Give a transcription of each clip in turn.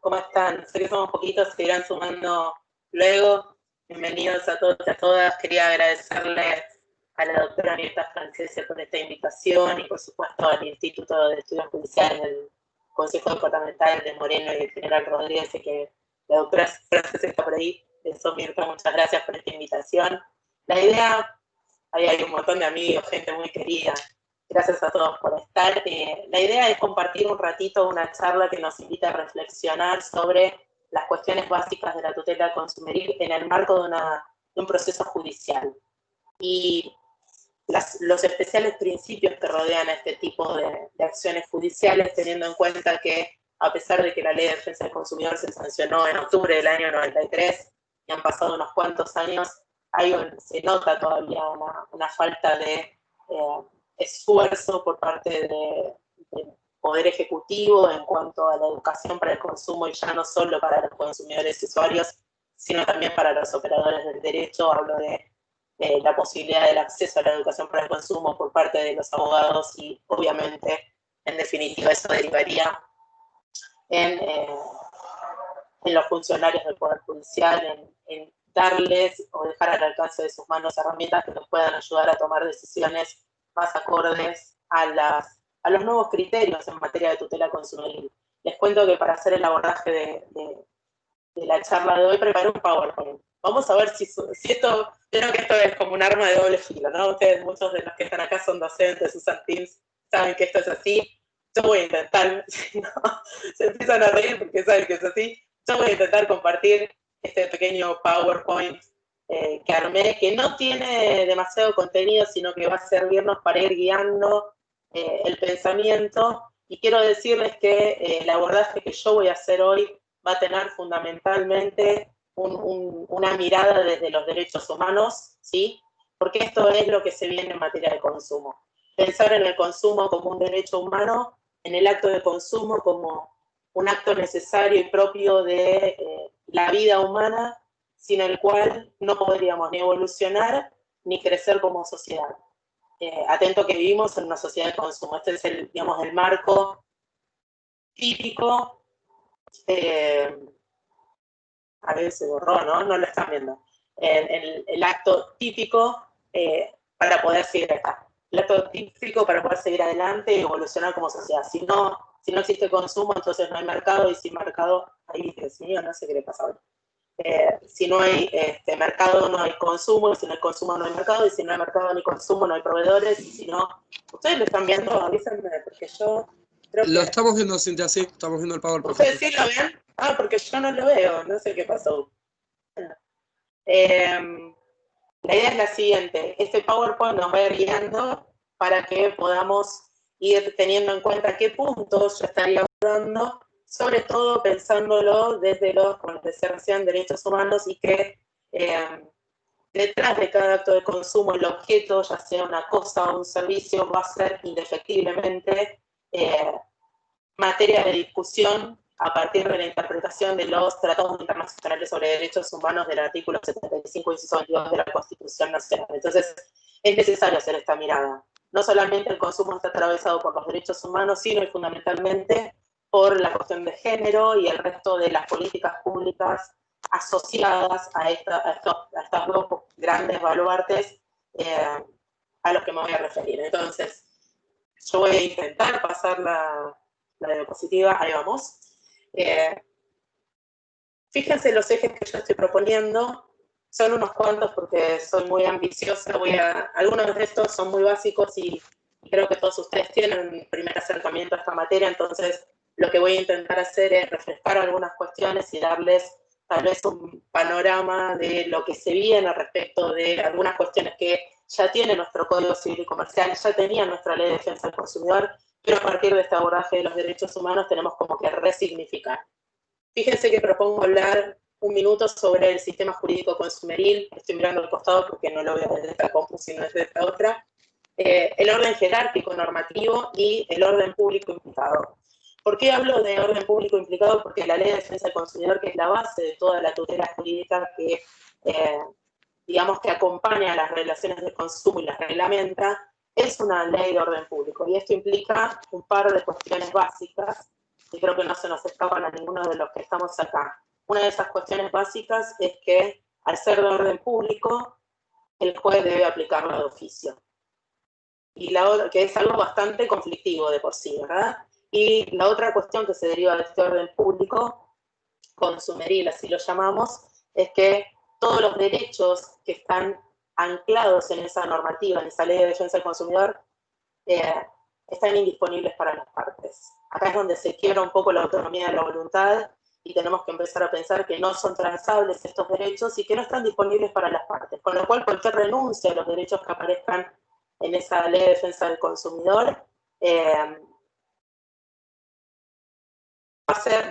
¿Cómo están? Sé que somos poquitos, se irán sumando luego. Bienvenidos a todos y a todas. Quería agradecerles a la doctora Mirta Francese por esta invitación y por supuesto al Instituto de Estudios Judiciales del Consejo Departamental de Moreno y el General Rodríguez, que la doctora Francese está por ahí. Eso, Mirta, muchas gracias por esta invitación. La idea, ahí hay un montón de amigos, gente muy querida. Gracias a todos por estar. La idea es compartir un ratito una charla que nos invita a reflexionar sobre las cuestiones básicas de la tutela consumeril en el marco de un proceso judicial. Y los especiales principios que rodean a este tipo de acciones judiciales, teniendo en cuenta que, a pesar de que la Ley de Defensa del Consumidor se sancionó en octubre del año 93, y han pasado unos cuantos años, se nota todavía una falta de esfuerzo por parte del Poder Ejecutivo en cuanto a la educación para el consumo, y ya no solo para los consumidores y usuarios, sino también para los operadores del derecho. Hablo de la posibilidad del acceso a la educación para el consumo por parte de los abogados y, obviamente, en definitiva, eso derivaría en los funcionarios del Poder Judicial, en darles o dejar al alcance de sus manos herramientas que nos puedan ayudar a tomar decisiones más acordes a los nuevos criterios en materia de tutela consumidor. Les cuento que para hacer el abordaje de la charla de hoy preparé un PowerPoint. Vamos a ver si esto, creo que esto es como un arma de doble filo, ¿no? Ustedes, muchos de los que están acá son docentes, usan Teams, saben que esto es así. Yo voy a intentar, si no, se empiezan a reír porque saben que es así. Yo voy a intentar compartir este pequeño PowerPoint que armé, que no tiene demasiado contenido, sino que va a servirnos para ir guiando el pensamiento. Y quiero decirles que el abordaje que yo voy a hacer hoy va a tener fundamentalmente una mirada desde los derechos humanos, ¿sí? Porque esto es lo que se viene en materia de consumo. Pensar en el consumo como un derecho humano, en el acto de consumo como un acto necesario y propio de la vida humana, sin el cual no podríamos ni evolucionar ni crecer como sociedad. Atento que vivimos en una sociedad de consumo. Este es el marco típico. A ver, se borró, ¿no? No lo están viendo. El acto típico para poder seguir acá. El acto típico para poder seguir adelante y evolucionar como sociedad. Si no existe consumo, entonces no hay mercado, y sin mercado, ahí, Dios mío, no sé qué le pasa ahora. Si no hay mercado, no hay consumo, y si no hay consumo, no hay mercado, y si no hay mercado ni consumo, no hay proveedores, y si no... ¿Ustedes lo están viendo? Avísenme, porque yo creo que... Lo estamos viendo, Cintia, sí, estamos viendo el PowerPoint. ¿Ustedes sí lo ven? Ah, porque yo no lo veo, no sé qué pasó. La idea es la siguiente: este PowerPoint nos va a ir guiando para que podamos ir teniendo en cuenta qué puntos yo estaría abordando, sobre todo pensándolo desde los, como les decía recién, derechos humanos, y que detrás de cada acto de consumo el objeto, ya sea una cosa o un servicio, va a ser indefectiblemente materia de discusión a partir de la interpretación de los tratados internacionales sobre derechos humanos del artículo 75, inciso 22 de la Constitución Nacional. Entonces, es necesario hacer esta mirada. No solamente el consumo está atravesado por los derechos humanos, sino y fundamentalmente por la cuestión de género y el resto de las políticas públicas asociadas a estos dos grandes baluartes a los que me voy a referir. Entonces, yo voy a intentar pasar la diapositiva, ahí vamos. Fíjense los ejes que yo estoy proponiendo, son unos cuantos porque soy muy ambiciosa. Algunos de estos son muy básicos y creo que todos ustedes tienen un primer acercamiento a esta materia, entonces lo que voy a intentar hacer es refrescar algunas cuestiones y darles tal vez un panorama de lo que se viene respecto de algunas cuestiones que ya tiene nuestro Código Civil y Comercial, ya tenía nuestra Ley de Defensa del Consumidor, pero a partir de este abordaje de los derechos humanos tenemos como que resignificar. Fíjense que propongo hablar un minuto sobre el sistema jurídico consumeril. Estoy mirando al costado porque no lo veo desde esta compu, sino desde esta otra. El orden jerárquico normativo y el orden público implicado. ¿Por qué hablo de orden público implicado? Porque la Ley de Defensa del Consumidor, que es la base de toda la tutela jurídica que, digamos, que acompaña a las relaciones de consumo y las reglamenta, es una ley de orden público. Y esto implica un par de cuestiones básicas y creo que no se nos escapan a ninguno de los que estamos acá. Una de esas cuestiones básicas es que, al ser de orden público, el juez debe aplicarlo de oficio. Y la otra, que es algo bastante conflictivo de por sí, ¿verdad? Y la otra cuestión que se deriva de este orden público, consumeril, así lo llamamos, es que todos los derechos que están anclados en esa normativa, en esa ley de defensa del consumidor, están indisponibles para las partes. Acá es donde se quiebra un poco la autonomía de la voluntad y tenemos que empezar a pensar que no son transables estos derechos y que no están disponibles para las partes, con lo cual cualquier renuncia a los derechos que aparezcan en esa ley de defensa del consumidor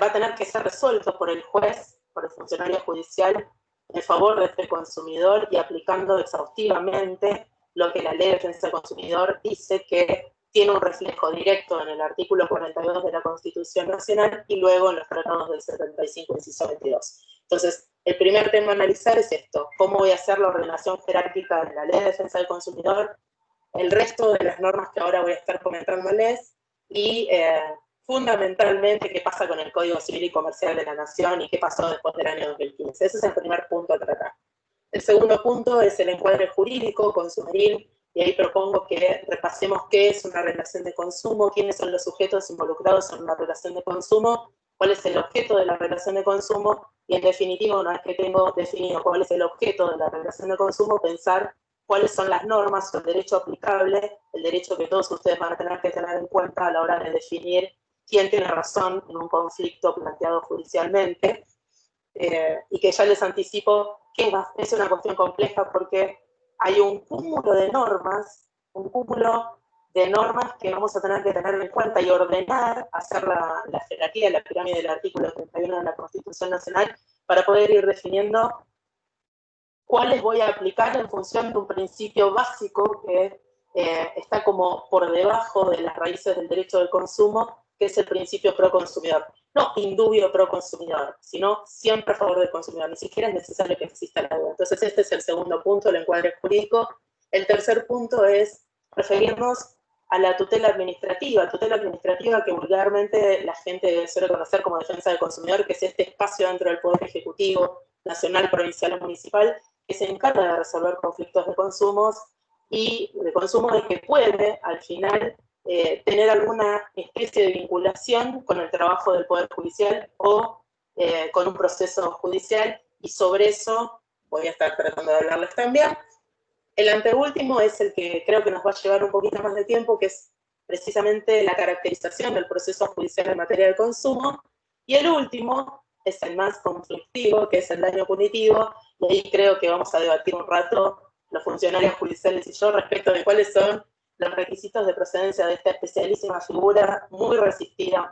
va a tener que ser resuelto por el juez, por el funcionario judicial, en favor de este consumidor y aplicando exhaustivamente lo que la ley de defensa del consumidor dice que tiene un reflejo directo en el artículo 42 de la Constitución Nacional y luego en los tratados del 75, inciso 22. Entonces, el primer tema a analizar es esto: cómo voy a hacer la ordenación jerárquica de la ley de defensa del consumidor, el resto de las normas que ahora voy a estar comentándoles y fundamentalmente qué pasa con el Código Civil y Comercial de la Nación y qué pasó después del año 2015. Ese es el primer punto a tratar. El segundo punto es el encuadre jurídico, consumeril, y ahí propongo que repasemos qué es una relación de consumo, quiénes son los sujetos involucrados en una relación de consumo, cuál es el objeto de la relación de consumo, y en definitiva, una vez que tengo definido cuál es el objeto de la relación de consumo, pensar cuáles son las normas o el derecho aplicable, el derecho que todos ustedes van a tener que tener en cuenta a la hora de definir quién tiene razón en un conflicto planteado judicialmente, y que ya les anticipo que es una cuestión compleja porque hay un cúmulo de normas que vamos a tener que tener en cuenta y ordenar, hacer la jerarquía, la pirámide del artículo 31 de la Constitución Nacional para poder ir definiendo cuáles voy a aplicar en función de un principio básico que está como por debajo de las raíces del derecho del consumo, que es el principio pro consumidor. No indubio pro consumidor, sino siempre a favor del consumidor. Ni siquiera es necesario que exista la duda. Entonces este es el segundo punto, el encuadre jurídico. El tercer punto es referirnos a la tutela administrativa que vulgarmente la gente suele conocer como defensa del consumidor, que es este espacio dentro del Poder Ejecutivo, nacional, provincial o municipal, que se encarga de resolver conflictos de consumos y de consumo de que puede, al final, tener alguna especie de vinculación con el trabajo del Poder Judicial o con un proceso judicial, y sobre eso voy a estar tratando de hablarles también. El anteúltimo es el que creo que nos va a llevar un poquito más de tiempo, que es precisamente la caracterización del proceso judicial en materia de consumo, y el último es el más conflictivo, que es el daño punitivo, y ahí creo que vamos a debatir un rato los funcionarios judiciales y yo respecto de cuáles son los requisitos de procedencia de esta especialísima figura muy resistida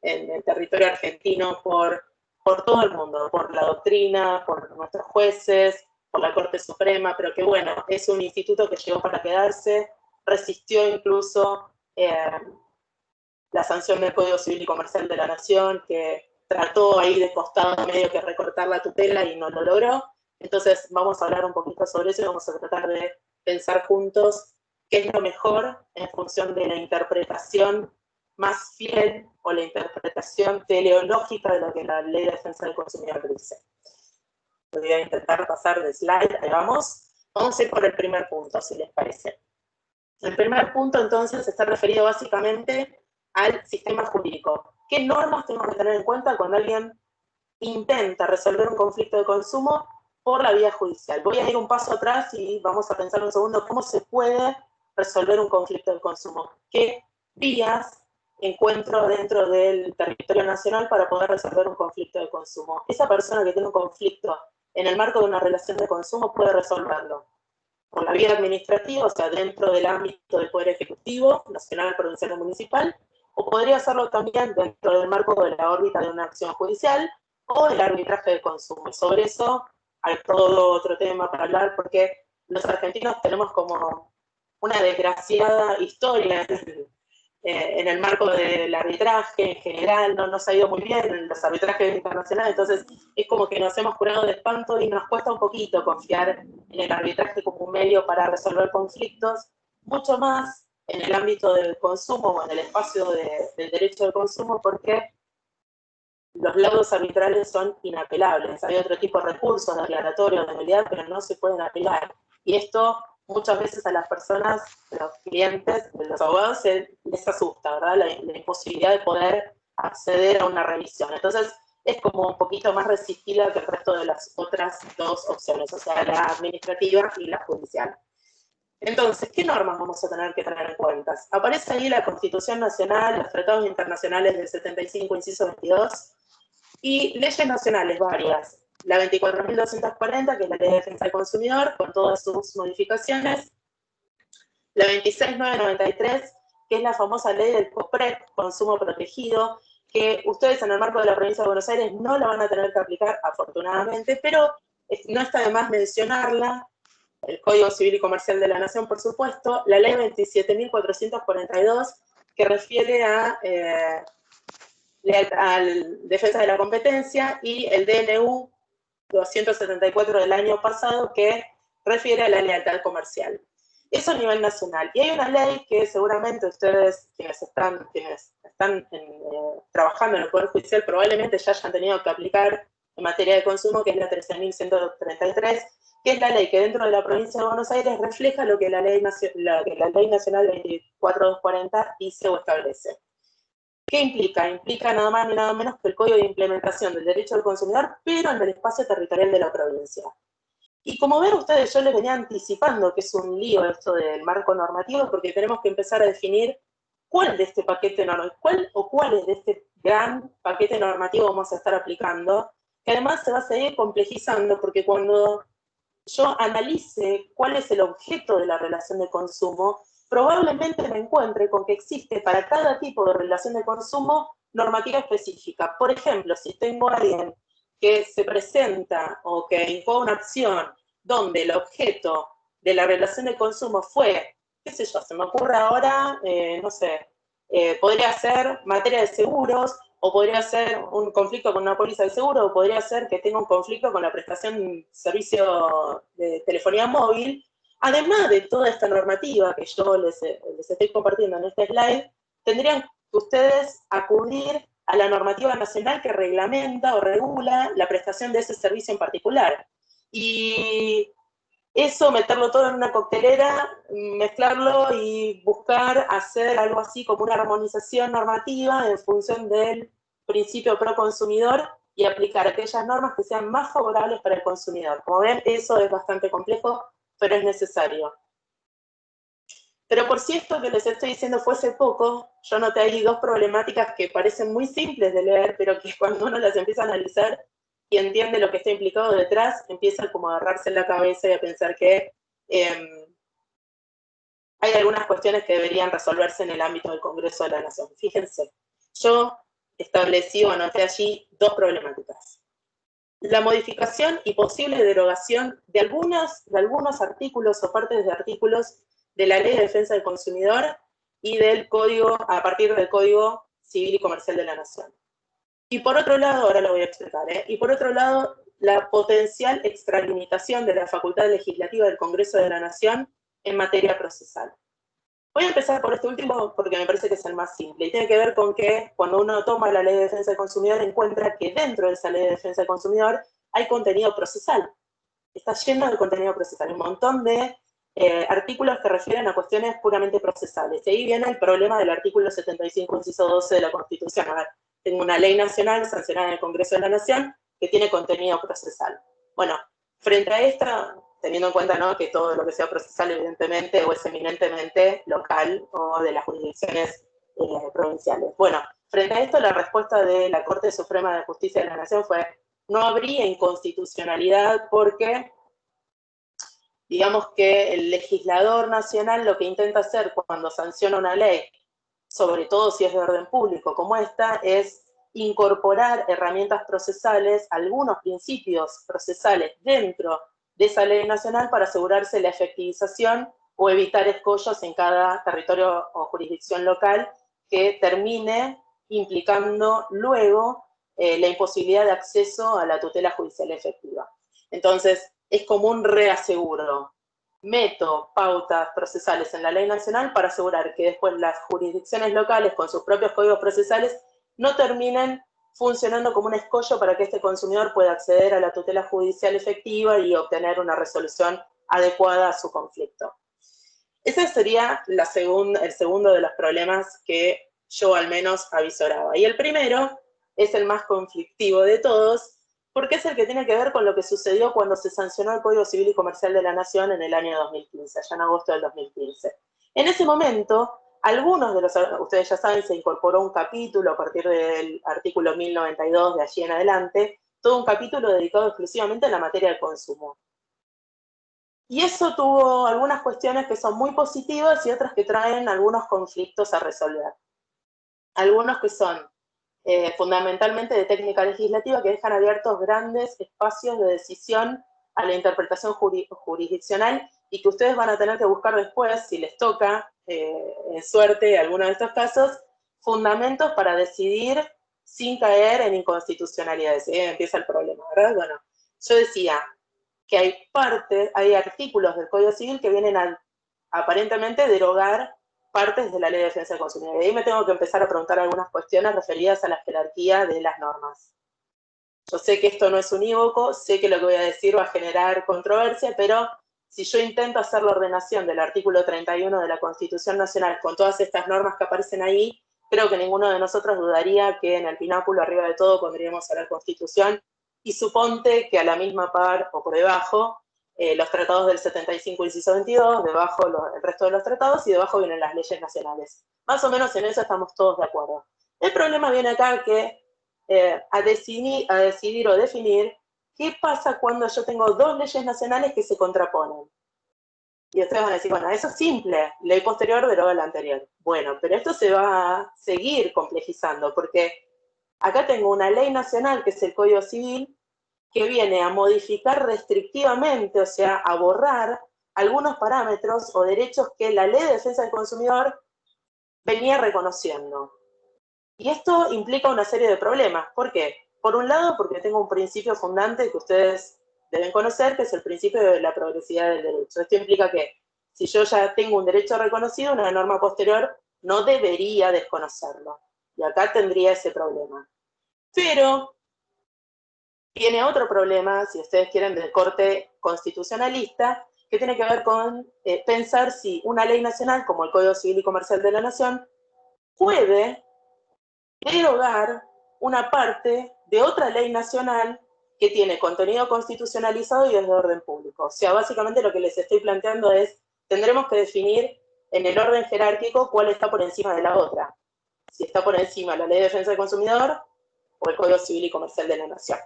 en el territorio argentino por todo el mundo, por la doctrina, por nuestros jueces, por la Corte Suprema, pero que bueno, es un instituto que llegó para quedarse, resistió incluso la sanción del Código Civil y Comercial de la Nación, que trató ahí de costado medio que recortar la tutela y no lo logró. Entonces vamos a hablar un poquito sobre eso y vamos a tratar de pensar juntos qué es lo mejor en función de la interpretación más fiel o la interpretación teleológica de lo que la Ley de Defensa del Consumidor dice. Voy a intentar pasar de slide, ahí vamos. Vamos a ir por el primer punto, si les parece. El primer punto, entonces, está referido básicamente al sistema jurídico. ¿Qué normas tenemos que tener en cuenta cuando alguien intenta resolver un conflicto de consumo por la vía judicial? Voy a ir un paso atrás y vamos a pensar un segundo cómo se puede resolver un conflicto de consumo. ¿Qué vías encuentro dentro del territorio nacional para poder resolver un conflicto de consumo? Esa persona que tiene un conflicto en el marco de una relación de consumo puede resolverlo por la vía administrativa, o sea, dentro del ámbito del Poder Ejecutivo, nacional, provincial o municipal, o podría hacerlo también dentro del marco de la órbita de una acción judicial o del arbitraje de consumo. Sobre eso hay todo otro tema para hablar, porque los argentinos tenemos como una desgraciada historia en el marco del arbitraje en general. No nos ha ido muy bien en los arbitrajes internacionales, entonces es como que nos hemos curado de espanto y nos cuesta un poquito confiar en el arbitraje como un medio para resolver conflictos, mucho más en el ámbito del consumo o en el espacio del derecho de consumo porque los laudos arbitrales son inapelables. Hay otro tipo de recursos, declaratorios, de nulidad, pero no se pueden apelar. Y esto muchas veces a las personas, a los clientes, a los abogados, les asusta, ¿verdad? La imposibilidad de poder acceder a una revisión. Entonces, es como un poquito más resistible que el resto de las otras dos opciones, o sea, la administrativa y la judicial. Entonces, ¿qué normas vamos a tener que tener en cuenta? Aparece ahí la Constitución Nacional, los tratados internacionales del 75, inciso 22, y leyes nacionales varias. La 24.240, que es la Ley de Defensa del Consumidor, con todas sus modificaciones. La 26.993, que es la famosa ley del COPREC, Consumo Protegido, que ustedes en el marco de la provincia de Buenos Aires no la van a tener que aplicar, afortunadamente, pero no está de más mencionarla. El Código Civil y Comercial de la Nación, por supuesto, la Ley 27.442, que refiere a defensa de la competencia, y el DNU 274 del año pasado, que refiere a la lealtad comercial. Eso a nivel nacional. Y hay una ley que seguramente ustedes, quienes están trabajando en el Poder Judicial, probablemente ya hayan tenido que aplicar en materia de consumo, que es la 13.133, que es la ley que dentro de la provincia de Buenos Aires refleja lo que la Ley Nacional 24.240 dice o establece. ¿Qué implica? Implica nada más ni nada menos que el Código de Implementación del Derecho del Consumidor, pero en el espacio territorial de la provincia. Y como ven ustedes, yo les venía anticipando que es un lío esto del marco normativo, porque tenemos que empezar a definir cuál de este paquete normativo, cuáles de este gran paquete normativo vamos a estar aplicando, que además se va a seguir complejizando, porque cuando yo analice cuál es el objeto de la relación de consumo, probablemente me encuentre con que existe para cada tipo de relación de consumo normativa específica. Por ejemplo, si tengo a alguien que se presenta o que incoa una acción donde el objeto de la relación de consumo fue, qué sé yo, se me ocurre ahora, no sé, podría ser materia de seguros, o podría ser un conflicto con una póliza de seguro, o podría ser que tenga un conflicto con la prestación de servicio de telefonía móvil. Además de toda esta normativa que yo les estoy compartiendo en este slide, tendrían que ustedes acudir a la normativa nacional que reglamenta o regula la prestación de ese servicio en particular. Y eso, meterlo todo en una coctelera, mezclarlo y buscar hacer algo así como una armonización normativa en función del principio pro consumidor y aplicar aquellas normas que sean más favorables para el consumidor. Como ven, eso es bastante complejo, pero es necesario. Pero por si esto que les estoy diciendo fuese poco, yo noté ahí dos problemáticas que parecen muy simples de leer, pero que cuando uno las empieza a analizar y entiende lo que está implicado detrás, empieza como a agarrarse en la cabeza y a pensar que hay algunas cuestiones que deberían resolverse en el ámbito del Congreso de la Nación. Fíjense, yo establecí o anoté allí dos problemáticas. La modificación y posible derogación de algunos artículos o partes de artículos de la Ley de Defensa del Consumidor y del Código, a partir del Código Civil y Comercial de la Nación. Y por otro lado, ahora lo voy a explicar, y por otro lado, la potencial extralimitación de la facultad legislativa del Congreso de la Nación en materia procesal. Voy a empezar por este último porque me parece que es el más simple y tiene que ver con que cuando uno toma la Ley de Defensa del Consumidor encuentra que dentro de esa Ley de Defensa del Consumidor hay contenido procesal. Está lleno de contenido procesal, un montón de artículos que refieren a cuestiones puramente procesales. Y ahí viene el problema del artículo 75, inciso 12 de la Constitución. A ver, tengo una ley nacional sancionada en el Congreso de la Nación que tiene contenido procesal. Bueno, frente a esta, teniendo en cuenta, ¿no?, que todo lo que sea procesal evidentemente o es eminentemente local o de las jurisdicciones provinciales. Bueno, frente a esto la respuesta de la Corte Suprema de Justicia de la Nación fue: no habría inconstitucionalidad porque, digamos que el legislador nacional lo que intenta hacer cuando sanciona una ley, sobre todo si es de orden público como esta, es incorporar herramientas procesales, algunos principios procesales dentro de esa ley nacional para asegurarse la efectivización o evitar escollos en cada territorio o jurisdicción local que termine implicando luego la imposibilidad de acceso a la tutela judicial efectiva. Entonces, es como un reaseguro. meto pautas procesales en la ley nacional para asegurar que después las jurisdicciones locales con sus propios códigos procesales no terminen funcionando como un escollo para que este consumidor pueda acceder a la tutela judicial efectiva y obtener una resolución adecuada a su conflicto. Ese sería el segundo de los problemas que yo al menos avisoraba. Y el primero es el más conflictivo de todos, porque es el que tiene que ver con lo que sucedió cuando se sancionó el Código Civil y Comercial de la Nación en el año 2015, allá en agosto del 2015. En ese momento, ustedes ya saben, se incorporó un capítulo a partir del artículo 1092 de allí en adelante, todo un capítulo dedicado exclusivamente a la materia del consumo. Y eso tuvo algunas cuestiones que son muy positivas y otras que traen algunos conflictos a resolver. Algunos que son fundamentalmente de técnica legislativa, que dejan abiertos grandes espacios de decisión a la interpretación jurisdiccional y que ustedes van a tener que buscar después, si les toca, en suerte, alguno de estos casos, fundamentos para decidir sin caer en inconstitucionalidades. Ahí empieza el problema, ¿verdad? Bueno, yo decía que hay artículos del Código Civil que vienen a aparentemente derogar partes de la Ley de Defensa del Consumidor. Y ahí me tengo que empezar a preguntar algunas cuestiones referidas a la jerarquía de las normas. Yo sé que esto no es unívoco, sé que lo que voy a decir va a generar controversia, pero si yo intento hacer la ordenación del artículo 31 de la Constitución Nacional con todas estas normas que aparecen ahí, creo que ninguno de nosotros dudaría que en el pináculo, arriba de todo, pondríamos a la Constitución, y suponte que a la misma par o por debajo, los tratados del 75, inciso 22, debajo el resto de los tratados, y debajo vienen las leyes nacionales. Más o menos en eso estamos todos de acuerdo. El problema viene acá que a decidir o definir qué pasa cuando yo tengo dos leyes nacionales que se contraponen. Y ustedes van a decir, bueno, eso es simple, ley posterior deroga la anterior. Bueno, pero esto se va a seguir complejizando, porque acá tengo una ley nacional, que es el Código Civil, que viene a modificar restrictivamente, o sea, a borrar algunos parámetros o derechos que la Ley de Defensa del Consumidor venía reconociendo. Y esto implica una serie de problemas. ¿Por qué? Por un lado, porque tengo un principio fundante que ustedes deben conocer, que es el principio de la progresividad del derecho. Esto implica que si yo ya tengo un derecho reconocido, una norma posterior no debería desconocerlo. Y acá tendría ese problema. Pero tiene otro problema, si ustedes quieren, del corte constitucionalista, que tiene que ver con pensar si una ley nacional, como el Código Civil y Comercial de la Nación, puede derogar una parte de otra ley nacional que tiene contenido constitucionalizado y es de orden público. O sea, básicamente lo que les estoy planteando es, tendremos que definir en el orden jerárquico cuál está por encima de la otra. Si está por encima la Ley de Defensa del Consumidor o el Código Civil y Comercial de la Nación.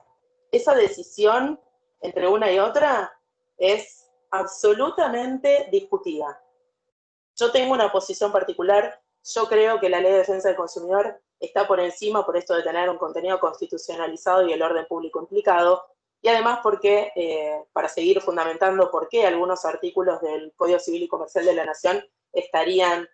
Esa decisión entre una y otra es absolutamente discutida. Yo tengo una posición particular. Yo creo que la Ley de Defensa del Consumidor está por encima por esto de tener un contenido constitucionalizado y el orden público implicado, y además porque, para seguir fundamentando por qué algunos artículos del Código Civil y Comercial de la Nación estarían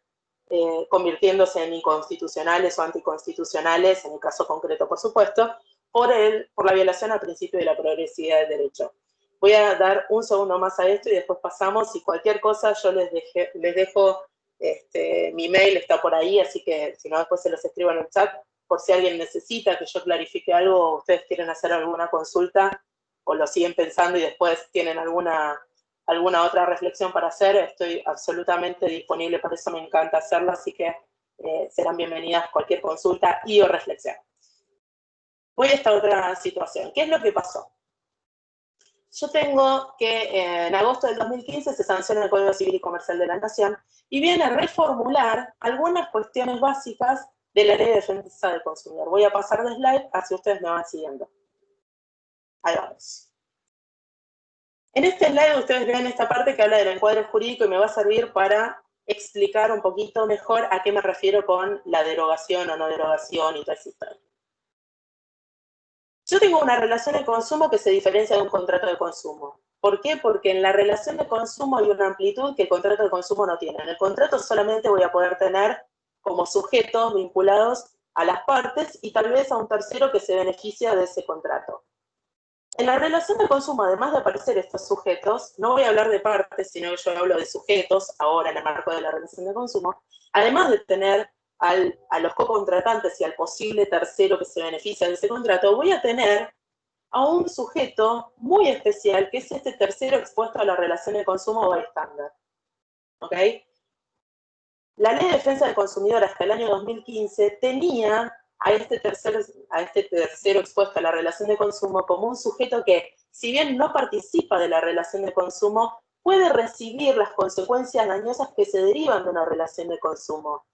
convirtiéndose en inconstitucionales o anticonstitucionales, en el caso concreto, por supuesto, por la violación al principio de la progresividad del derecho. Voy a dar un segundo más a esto y después pasamos, y cualquier cosa yo les dejo mi mail, está por ahí, así que si no después se los escribo en el chat, por si alguien necesita que yo clarifique algo o ustedes quieren hacer alguna consulta o lo siguen pensando y después tienen alguna otra reflexión para hacer, estoy absolutamente disponible, por eso me encanta hacerlo, así que serán bienvenidas cualquier consulta y o reflexión. Voy a esta otra situación. ¿Qué es lo que pasó? Yo tengo que en agosto del 2015 se sanciona el Código Civil y Comercial de la Nación y viene a reformular algunas cuestiones básicas de la Ley de Defensa del Consumidor. Voy a pasar de slide, así ustedes me van siguiendo. Ahí vamos. En este slide ustedes ven esta parte que habla del encuadre jurídico y me va a servir para explicar un poquito mejor a qué me refiero con la derogación o no derogación y toda esa historia. Yo tengo una relación de consumo que se diferencia de un contrato de consumo. ¿Por qué? Porque en la relación de consumo hay una amplitud que el contrato de consumo no tiene. En el contrato solamente voy a poder tener como sujetos vinculados a las partes y tal vez a un tercero que se beneficia de ese contrato. En la relación de consumo, además de aparecer estos sujetos, no voy a hablar de partes, sino que yo hablo de sujetos, ahora en el marco de la relación de consumo, además de tener a los cocontratantes y al posible tercero que se beneficia de ese contrato, voy a tener a un sujeto muy especial, que es este tercero expuesto a la relación de consumo bystander. ¿Ok? La Ley de Defensa del Consumidor hasta el año 2015 tenía a este tercero expuesto a la relación de consumo como un sujeto que, si bien no participa de la relación de consumo, puede recibir las consecuencias dañosas que se derivan de una relación de consumo.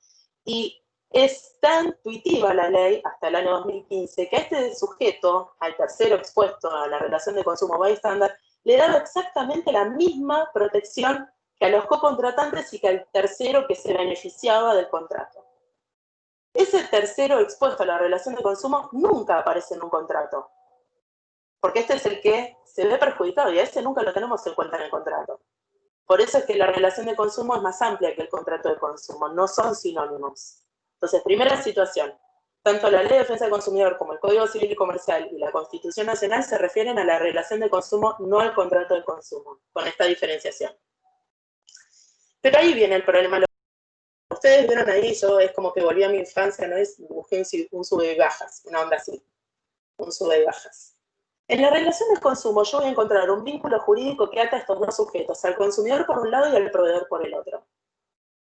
Y es tan intuitiva la ley hasta el año 2015 que a este sujeto, al tercero expuesto a la relación de consumo bystander, le daba exactamente la misma protección que a los cocontratantes y que al tercero que se beneficiaba del contrato. Ese tercero expuesto a la relación de consumo nunca aparece en un contrato, porque este es el que se ve perjudicado y a ese nunca lo tenemos en cuenta en el contrato. Por eso es que la relación de consumo es más amplia que el contrato de consumo, no son sinónimos. Entonces, primera situación, tanto la Ley de Defensa del Consumidor como el Código Civil y Comercial y la Constitución Nacional se refieren a la relación de consumo, no al contrato de consumo, con esta diferenciación. Pero ahí viene el problema. Ustedes vieron ahí, yo es como que volví a mi infancia, ¿no? Busqué un sube y bajas, una onda así, un sube y bajas. En la relación de consumo yo voy a encontrar un vínculo jurídico que ata a estos dos sujetos, al consumidor por un lado y al proveedor por el otro.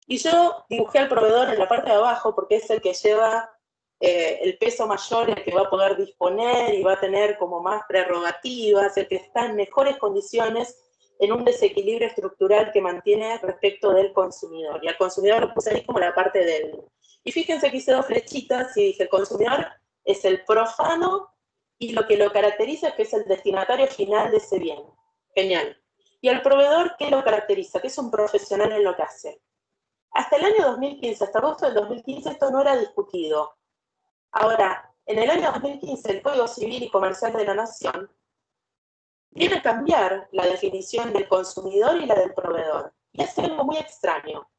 Y yo dibujé al proveedor en la parte de abajo porque es el que lleva el peso mayor, el que va a poder disponer y va a tener como más prerrogativas, el que está en mejores condiciones en un desequilibrio estructural que mantiene respecto del consumidor. Y al consumidor lo puse ahí como la parte del... Y fíjense que hice dos flechitas y dije, el consumidor es el profano y lo que lo caracteriza es que es el destinatario final de ese bien. Genial. Y al proveedor, ¿qué lo caracteriza? Que es un profesional en lo que hace. Hasta el año 2015, hasta agosto del 2015, esto no era discutido. Ahora, en el año 2015, el Código Civil y Comercial de la Nación viene a cambiar la definición del consumidor y la del proveedor. Y es algo muy extraño,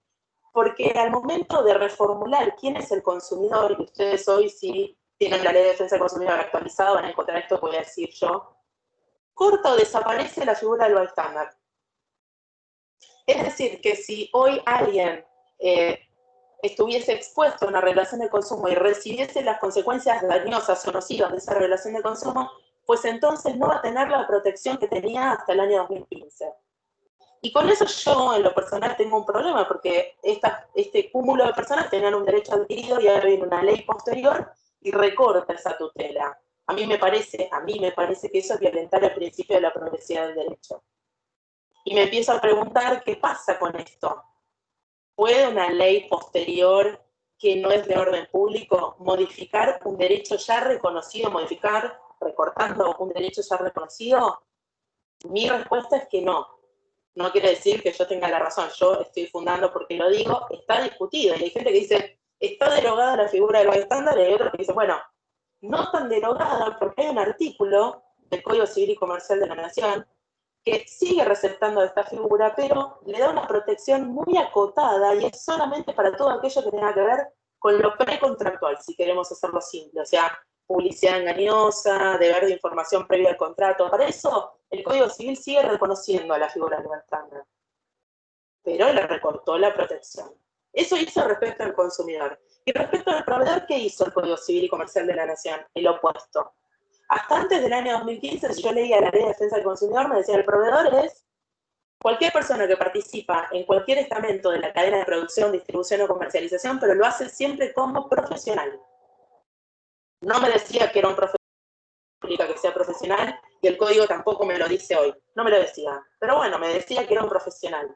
porque al momento de reformular quién es el consumidor, y ustedes hoy si tienen la Ley de Defensa del Consumidor actualizada, van a encontrar esto que voy a decir yo, corta o desaparece la figura del bystander. Es decir, que si hoy alguien estuviese expuesto a una relación de consumo y recibiese las consecuencias dañosas o nocivas de esa relación de consumo, pues entonces no va a tener la protección que tenía hasta el año 2015. Y con eso yo, en lo personal, tengo un problema, porque este cúmulo de personas tenían un derecho adquirido y ahora viene una ley posterior y recorta esa tutela. A mí me parece que eso es violentar el principio de la progresividad del derecho. Y me empiezo a preguntar qué pasa con esto. ¿Puede una ley posterior que no es de orden público modificar un derecho ya reconocido, modificar, recortando un derecho ya reconocido? Mi respuesta es que no. No quiere decir que yo tenga la razón, yo estoy fundando porque lo digo, está discutido. Y hay gente que dice, está derogada la figura del bystander, y hay otros que dicen, bueno, no tan derogada porque hay un artículo del Código Civil y Comercial de la Nación que sigue receptando esta figura, pero le da una protección muy acotada y es solamente para todo aquello que tenga que ver con lo precontractual, si queremos hacerlo simple, o sea, publicidad engañosa, deber de información previa al contrato. Para eso, el Código Civil sigue reconociendo a la figura del bystander, pero le recortó la protección. Eso hizo respecto al consumidor. Y respecto al proveedor, ¿qué hizo el Código Civil y Comercial de la Nación? El opuesto. Hasta antes del año 2015, si yo leía la Ley de Defensa del Consumidor, me decía el proveedor es cualquier persona que participa en cualquier estamento de la cadena de producción, distribución o comercialización, pero lo hace siempre como profesional. No me decía que era un profesional que sea profesional, y el código tampoco me lo dice hoy. No me lo decía. Pero bueno, me decía que era un profesional.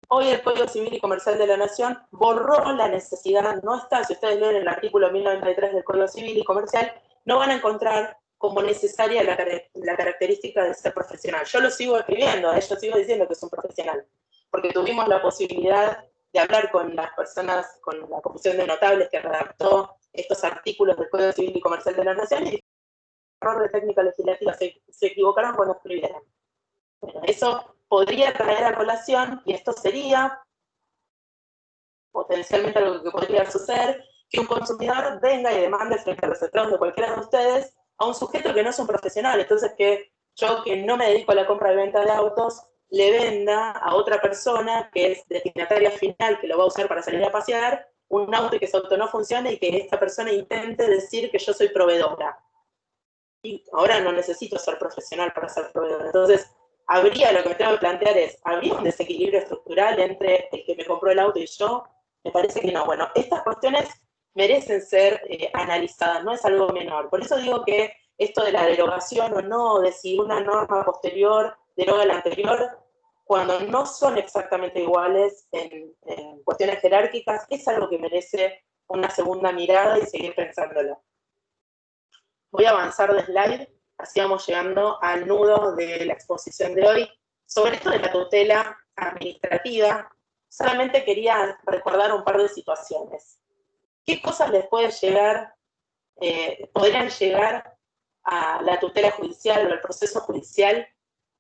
Hoy el Código Civil y Comercial de la Nación borró la necesidad, no está, si ustedes leen el artículo 1093 del Código Civil y Comercial, no van a encontrar como necesaria la característica de ser profesional. Yo lo sigo escribiendo, yo sigo diciendo que es un profesional, porque tuvimos la posibilidad de hablar con las personas, con la Comisión de Notables que redactó estos artículos del Código Civil y Comercial de la Nación, y error de técnica legislativa, se equivocaron cuando escribieron. Bueno, eso podría traer a colación, y esto sería potencialmente algo que podría suceder, que un consumidor venga y demande frente a los estrados de cualquiera de ustedes a un sujeto que no es un profesional. Entonces, que yo, que no me dedico a la compra y venta de autos, le venda a otra persona que es destinataria final, que lo va a usar para salir a pasear, un auto y que ese auto no funcione y que esta persona intente decir que yo soy proveedora. Y ahora no necesito ser profesional para ser proveedora. Entonces, lo que me tengo que plantear es, ¿habría un desequilibrio estructural entre el que me compró el auto y yo? Me parece que no. Bueno, estas cuestiones merecen ser analizadas, no es algo menor. Por eso digo que esto de la derogación o no, de si una norma posterior deroga la anterior, cuando no son exactamente iguales en cuestiones jerárquicas, es algo que merece una segunda mirada y seguir pensándolo. Voy a avanzar de slide, así vamos llegando al nudo de la exposición de hoy. Sobre esto de la tutela administrativa, solamente quería recordar un par de situaciones. ¿Qué cosas les puede llegar, podrían llegar a la tutela judicial o al proceso judicial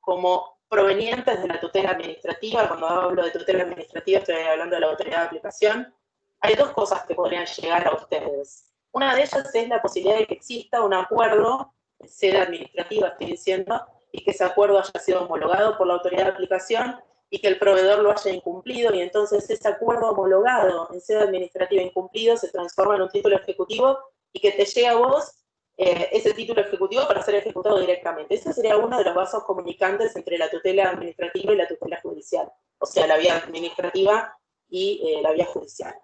como provenientes de la tutela administrativa? Cuando hablo de tutela administrativa estoy hablando de la autoridad de aplicación. Hay dos cosas que podrían llegar a ustedes. Una de ellas es la posibilidad de que exista un acuerdo en sede administrativa, estoy diciendo, y que ese acuerdo haya sido homologado por la autoridad de aplicación y que el proveedor lo haya incumplido, y entonces ese acuerdo homologado en sede administrativa incumplido se transforma en un título ejecutivo y que te llega a vos ese título ejecutivo para ser ejecutado directamente. Ese sería uno de los vasos comunicantes entre la tutela administrativa y la tutela judicial, o sea, la vía administrativa y la vía judicial.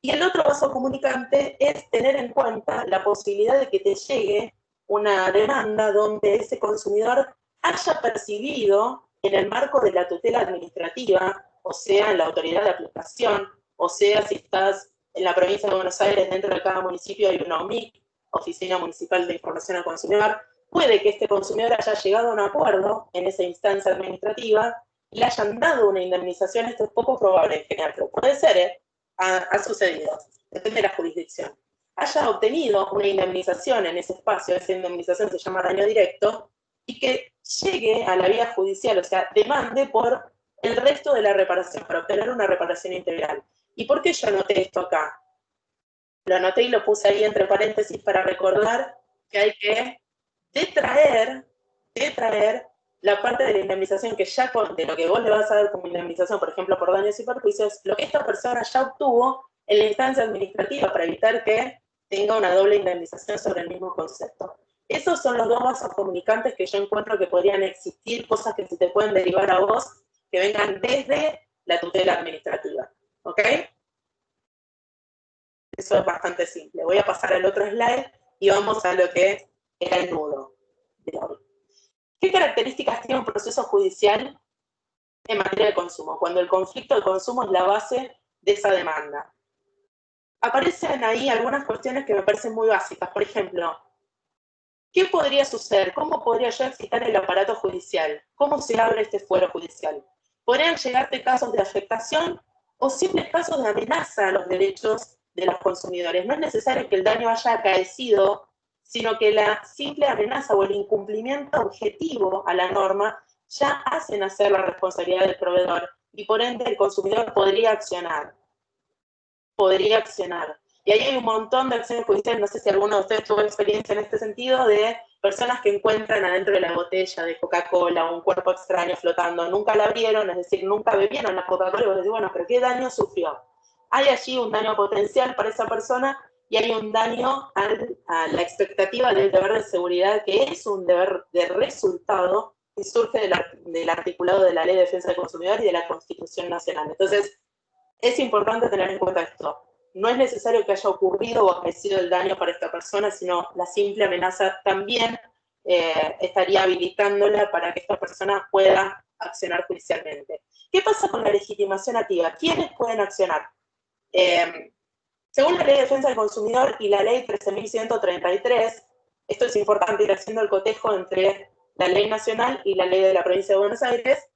Y el otro vaso comunicante es tener en cuenta la posibilidad de que te llegue una demanda donde ese consumidor haya percibido en el marco de la tutela administrativa, o sea, en la autoridad de aplicación, o sea, si estás en la provincia de Buenos Aires, dentro de cada municipio hay una OMIC, Oficina Municipal de Información al Consumidor, puede que este consumidor haya llegado a un acuerdo en esa instancia administrativa y le hayan dado una indemnización. Esto es poco probable en general, pero puede ser, ha sucedido, depende de la jurisdicción, haya obtenido una indemnización en ese espacio, esa indemnización se llama daño directo, y que llegue a la vía judicial, o sea, demande por el resto de la reparación, para obtener una reparación integral. ¿Y por qué yo anoté esto acá? Lo anoté y lo puse ahí entre paréntesis para recordar que hay que detraer la parte de la indemnización que ya, de lo que vos le vas a dar como indemnización, por ejemplo, por daños y perjuicios, lo que esta persona ya obtuvo en la instancia administrativa para evitar que tenga una doble indemnización sobre el mismo concepto. Esos son los dos vasos comunicantes que yo encuentro que podrían existir, cosas que se te pueden derivar a vos, que vengan desde la tutela administrativa. ¿Ok? Eso es bastante simple. Voy a pasar al otro slide y vamos a lo que era el nudo de hoy. ¿Qué características tiene un proceso judicial en materia de consumo, cuando el conflicto de consumo es la base de esa demanda? Aparecen ahí algunas cuestiones que me parecen muy básicas. Por ejemplo, ¿qué podría suceder? ¿Cómo podría ya existir el aparato judicial? ¿Cómo se abre este fuero judicial? ¿Podrían llegarte casos de afectación o simples casos de amenaza a los derechos de los consumidores? No es necesario que el daño haya acaecido, sino que la simple amenaza o el incumplimiento objetivo a la norma ya hacen hacer la responsabilidad del proveedor y por ende el consumidor podría accionar. Y ahí hay un montón de acciones judiciales, no sé si alguno de ustedes tuvo experiencia en este sentido, de personas que encuentran adentro de la botella de Coca-Cola un cuerpo extraño flotando, nunca la abrieron, es decir, nunca bebieron la Coca-Cola, y vos decís, bueno, pero ¿qué daño sufrió? Hay allí un daño potencial para esa persona y hay un daño a la expectativa del deber de seguridad, que es un deber de resultado que surge del articulado de la Ley de Defensa del Consumidor y de la Constitución Nacional. Entonces, es importante tener en cuenta esto. No es necesario que haya ocurrido o acaecido el daño para esta persona, sino la simple amenaza también estaría habilitándola para que esta persona pueda accionar judicialmente. ¿Qué pasa con la legitimación activa? ¿Quiénes pueden accionar? Según la Ley de Defensa del Consumidor y la Ley 13.133, esto es importante ir haciendo el cotejo entre la ley nacional y la ley de la provincia de Buenos Aires,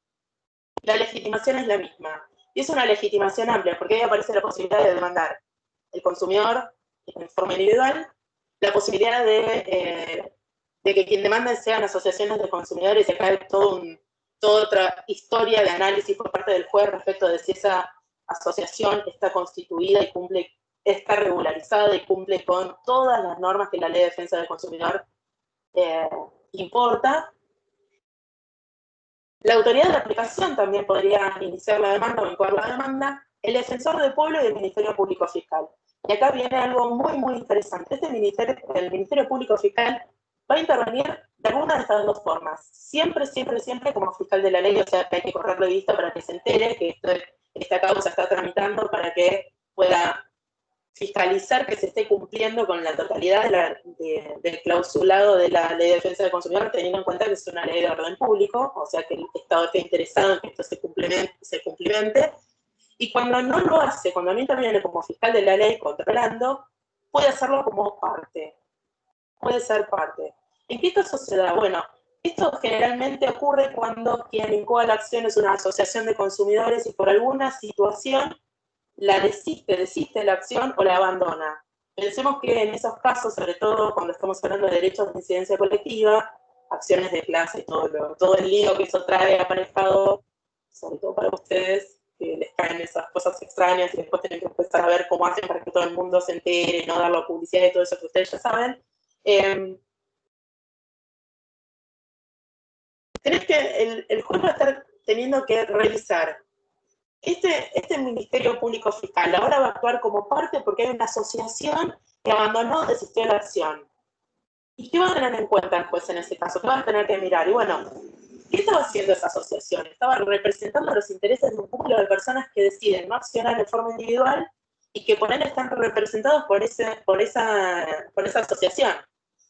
la legitimación es la misma. Y es una legitimación amplia, porque ahí aparece la posibilidad de demandar el consumidor en forma individual, la posibilidad de que quien demanda sean asociaciones de consumidores, y acá hay toda otra historia de análisis por parte del juez respecto de si esa asociación está constituida y está regularizada y cumple con todas las normas que la Ley de Defensa del Consumidor importa. La autoridad de la aplicación también podría iniciar la demanda o incoar la demanda, el defensor del pueblo y el Ministerio Público Fiscal. Y acá viene algo muy, muy interesante. El Ministerio Público Fiscal va a intervenir de alguna de estas dos formas. Siempre, siempre, siempre como fiscal de la ley, o sea que hay que correrle vista para que se entere que esta causa está tramitando para que pueda fiscalizar que se esté cumpliendo con la totalidad del clausulado de la Ley de Defensa del Consumidor, teniendo en cuenta que es una ley de orden público, o sea que el Estado esté interesado en que esto se cumplimente, y cuando no lo hace, cuando no interviene como fiscal de la ley controlando, puede hacerlo como parte, puede ser parte. ¿En qué caso se da? Bueno, esto generalmente ocurre cuando quien incoa la acción es una asociación de consumidores y por alguna situación la desiste la acción o la abandona. Pensemos que en esos casos, sobre todo cuando estamos hablando de derechos de incidencia colectiva, acciones de clase y todo el lío que eso trae aparejado, sobre todo para ustedes, que les caen esas cosas extrañas y después tienen que empezar a ver cómo hacen para que todo el mundo se entere, no darle publicidad y todo eso que ustedes ya saben. El juez va a estar teniendo que revisar este Ministerio Público Fiscal ahora va a actuar como parte porque hay una asociación que abandonó, desistió de la acción. ¿Y qué va a tener en cuenta el juez en ese caso? ¿Qué va a tener que mirar? Y bueno, ¿qué estaba haciendo esa asociación? Estaba representando los intereses de un cúmulo de personas que deciden no accionar de forma individual y que por él están representados por esa asociación.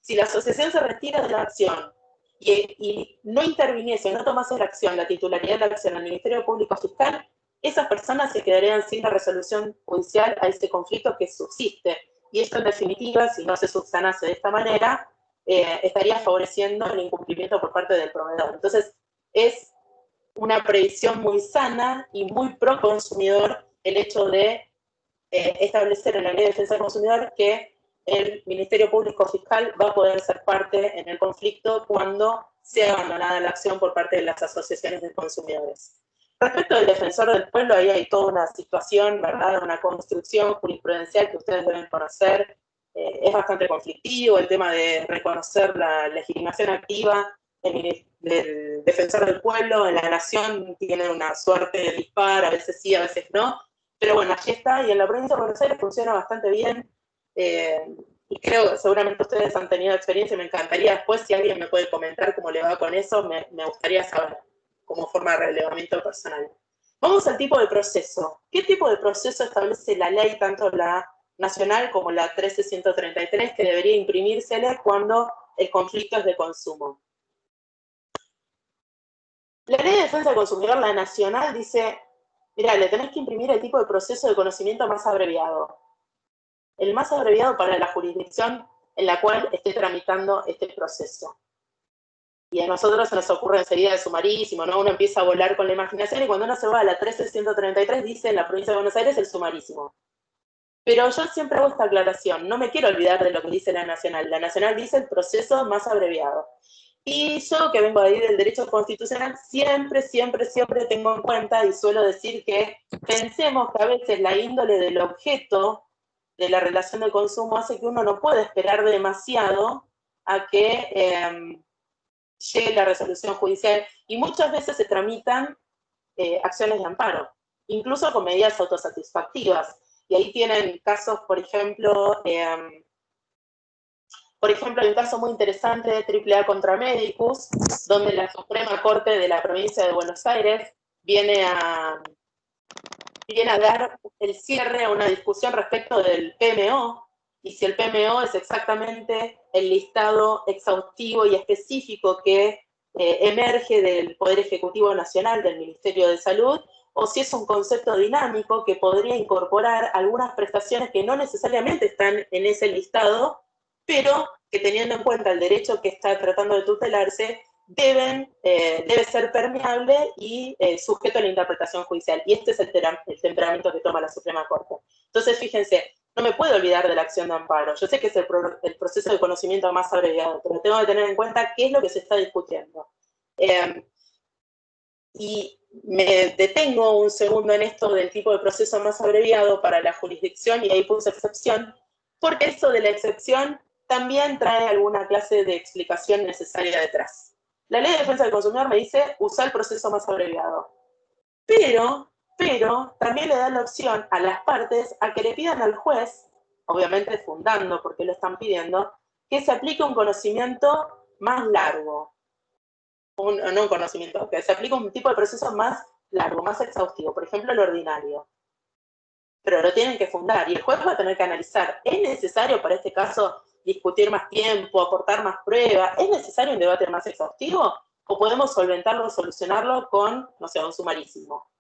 Si la asociación se retira de la acción y no interviniese, no tomase la acción, la titularidad de la acción al Ministerio Público Fiscal, esas personas se quedarían sin la resolución judicial a ese conflicto que subsiste. Y esto, en definitiva, si no se subsanase de esta manera, estaría favoreciendo el incumplimiento por parte del proveedor. Entonces, es una previsión muy sana y muy pro consumidor el hecho de establecer en la Ley de Defensa del Consumidor que el Ministerio Público Fiscal va a poder ser parte en el conflicto cuando sea abandonada la acción por parte de las asociaciones de consumidores. Respecto del defensor del pueblo, ahí hay toda una situación, ¿verdad? Una construcción jurisprudencial que ustedes deben conocer. Es bastante conflictivo el tema de reconocer la legitimación activa del defensor del pueblo. En la nación tiene una suerte dispar, a veces sí, a veces no. Pero bueno, allí está, y en la provincia de Buenos Aires funciona bastante bien. Y creo que seguramente ustedes han tenido experiencia, me encantaría después, si alguien me puede comentar cómo le va con eso, me gustaría saber, como forma de relevamiento personal. Vamos al tipo de proceso. ¿Qué tipo de proceso establece la ley, tanto la nacional como la 13133, que debería imprimírsele cuando el conflicto es de consumo? La ley de defensa del consumidor, la nacional, dice, mira, le tenés que imprimir el tipo de proceso de conocimiento más abreviado. El más abreviado para la jurisdicción en la cual esté tramitando este proceso. Y a nosotros se nos ocurre enseguida el sumarísimo, ¿no? Uno empieza a volar con la imaginación y cuando uno se va a la 13133 dice en la provincia de Buenos Aires el sumarísimo. Pero yo siempre hago esta aclaración, no me quiero olvidar de lo que dice la nacional. La nacional dice el proceso más abreviado. Y yo, que vengo ahí del derecho constitucional, siempre, siempre, siempre tengo en cuenta y suelo decir que pensemos que a veces la índole del objeto de la relación de consumo hace que uno no puede esperar demasiado a que llegue la resolución judicial y muchas veces se tramitan acciones de amparo, incluso con medidas autosatisfactivas. Y ahí tienen casos, por ejemplo, hay un caso muy interesante de AAA contra Medicus, donde la Suprema Corte de la provincia de Buenos Aires viene a dar el cierre a una discusión respecto del PMO, y si el PMO es exactamente el listado exhaustivo y específico que emerge del Poder Ejecutivo Nacional, del Ministerio de Salud, o si es un concepto dinámico que podría incorporar algunas prestaciones que no necesariamente están en ese listado, pero que teniendo en cuenta el derecho que está tratando de tutelarse, debe ser permeable y sujeto a la interpretación judicial. Y este es el temperamento que toma la Suprema Corte. Entonces, fíjense, no me puedo olvidar de la acción de amparo. Yo sé que es el proceso de conocimiento más abreviado, pero tengo que tener en cuenta qué es lo que se está discutiendo. Y me detengo un segundo en esto del tipo de proceso más abreviado para la jurisdicción, y ahí puse excepción, porque eso de la excepción también trae alguna clase de explicación necesaria detrás. La ley de defensa del consumidor me dice usar el proceso más abreviado. Pero también le da la opción a las partes a que le pidan al juez, obviamente fundando porque lo están pidiendo, que se aplique un conocimiento más largo. No un conocimiento, que se aplique un tipo de proceso más largo, más exhaustivo, por ejemplo el ordinario. Pero lo tienen que fundar y el juez va a tener que analizar, ¿es necesario para este caso discutir más tiempo, aportar más pruebas? ¿Es necesario un debate más exhaustivo? ¿O podemos solventarlo, solucionarlo con, no sé, un sumarísimo?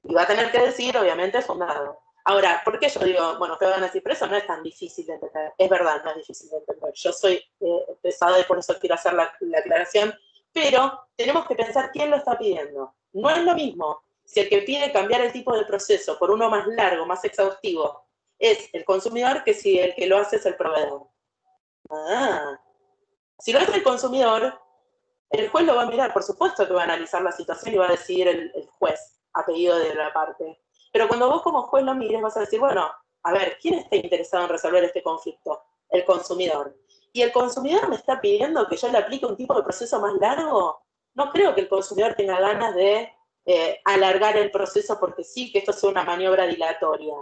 Y va a tener que decir, obviamente, fundado. Ahora, ¿por qué yo digo, bueno, ¿qué van a decir? Pero eso no es tan difícil de entender. Es verdad, no es difícil de entender. Yo soy pesada y por eso quiero hacer la aclaración. Pero tenemos que pensar quién lo está pidiendo. No es lo mismo si el que pide cambiar el tipo de proceso por uno más largo, más exhaustivo, es el consumidor que si el que lo hace es el proveedor. Ah, si lo hace el consumidor, el juez lo va a mirar, por supuesto que va a analizar la situación y va a decidir el juez a pedido de la parte. Pero cuando vos como juez lo mires, vas a decir, bueno, a ver, ¿quién está interesado en resolver este conflicto? El consumidor. ¿Y el consumidor me está pidiendo que yo le aplique un tipo de proceso más largo? No creo que el consumidor tenga ganas de alargar el proceso porque sí, que esto sea una maniobra dilatoria.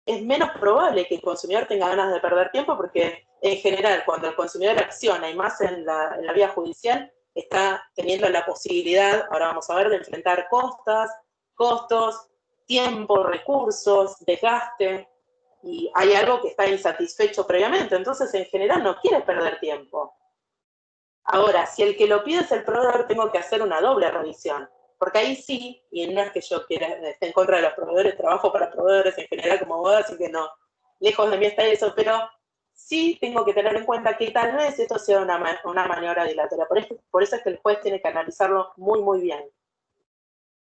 Es menos probable que el consumidor tenga ganas de perder tiempo porque en general cuando el consumidor acciona y más en la vía judicial está teniendo la posibilidad, ahora vamos a ver, de enfrentar costos, tiempo, recursos, desgaste, y hay algo que está insatisfecho previamente, entonces en general no quiere perder tiempo. Ahora, si el que lo pide es el proveedor, tengo que hacer una doble revisión, porque ahí sí, y no es que yo quiera esté en contra de los proveedores, trabajo para proveedores en general como abogada, así que no, lejos de mí está eso, pero sí tengo que tener en cuenta que tal vez esto sea una maniobra dilatoria. Por eso es que el juez tiene que analizarlo muy, muy bien.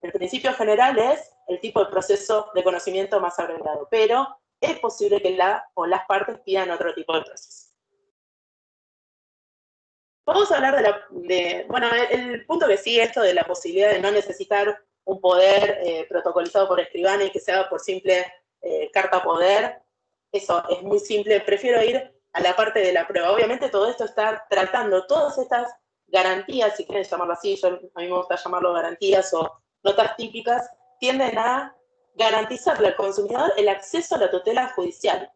El principio general es el tipo de proceso de conocimiento más abreviado, pero es posible que la o las partes pidan otro tipo de proceso. Vamos a hablar bueno, el punto que sigue esto de la posibilidad de no necesitar un poder protocolizado por escribano y que se haga por simple carta poder. Eso es muy simple. Prefiero ir a la parte de la prueba. Obviamente todo esto está tratando todas estas garantías, si quieren llamarlo así, a mí me gusta llamarlo garantías o notas típicas, tienden a garantizarle al consumidor el acceso a la tutela judicial,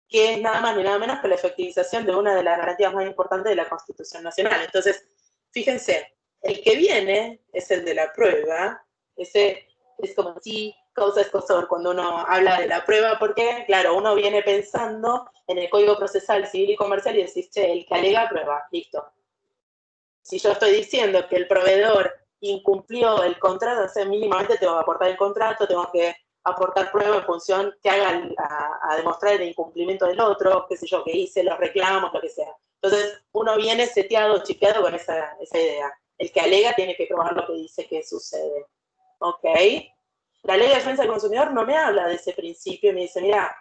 que es nada más ni nada menos que la efectivización de una de las garantías más importantes de la Constitución Nacional. Entonces, fíjense, el que viene es el de la prueba, ese es como si causa escosor cuando uno habla de la prueba, porque, claro, uno viene pensando en el Código Procesal Civil y Comercial y decís, che, el que alega prueba, listo. Si yo estoy diciendo que el proveedor incumplió el contrato, o sea, mínimamente tengo que aportar el contrato, tengo que aportar prueba en función que haga a demostrar el incumplimiento del otro, qué sé yo, que hice, los reclamos, lo que sea. Entonces, uno viene seteado, chipeado con esa idea. El que alega tiene que probar lo que dice que sucede. ¿Ok? La ley de defensa del consumidor no me habla de ese principio, me dice, mira,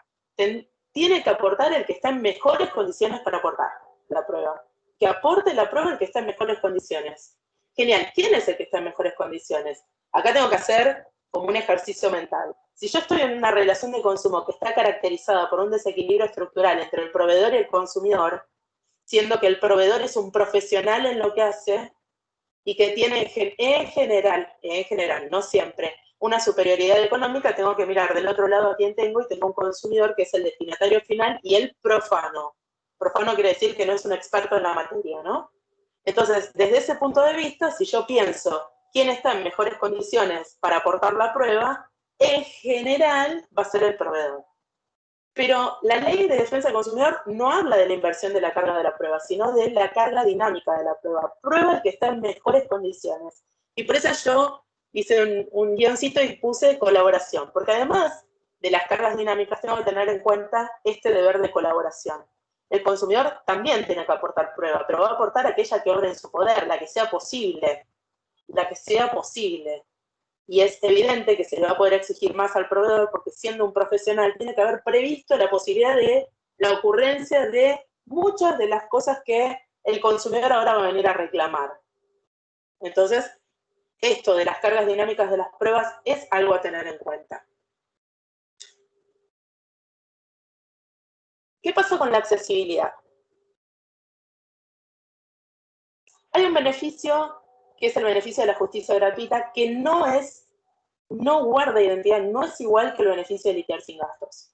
tiene que aportar el que está en mejores condiciones para aportar la prueba. Que aporte la prueba el que está en mejores condiciones. Genial, ¿quién es el que está en mejores condiciones? Acá tengo que hacer como un ejercicio mental. Si yo estoy en una relación de consumo que está caracterizada por un desequilibrio estructural entre el proveedor y el consumidor, siendo que el proveedor es un profesional en lo que hace y que tiene en general, no siempre, una superioridad económica, tengo que mirar del otro lado a quién tengo y tengo un consumidor que es el destinatario final y el profano. Profano quiere decir que no es un experto en la materia, ¿no? Entonces, desde ese punto de vista, si yo pienso quién está en mejores condiciones para aportar la prueba, en general va a ser el proveedor. Pero la ley de defensa del consumidor no habla de la inversión de la carga de la prueba, sino de la carga dinámica de la prueba. Prueba el que está en mejores condiciones. Y por eso yo hice un guioncito y puse colaboración, porque además de las cargas dinámicas tengo que tener en cuenta este deber de colaboración. El consumidor también tiene que aportar prueba, pero va a aportar aquella que obre en su poder, la que sea posible. La que sea posible. Y es evidente que se le va a poder exigir más al proveedor porque siendo un profesional tiene que haber previsto la posibilidad de la ocurrencia de muchas de las cosas que el consumidor ahora va a venir a reclamar. Entonces, esto de las cargas dinámicas de las pruebas es algo a tener en cuenta. ¿Qué pasó con la accesibilidad? Hay un beneficio, que es el beneficio de la justicia gratuita, que no guarda identidad, no es igual que el beneficio de litigar sin gastos.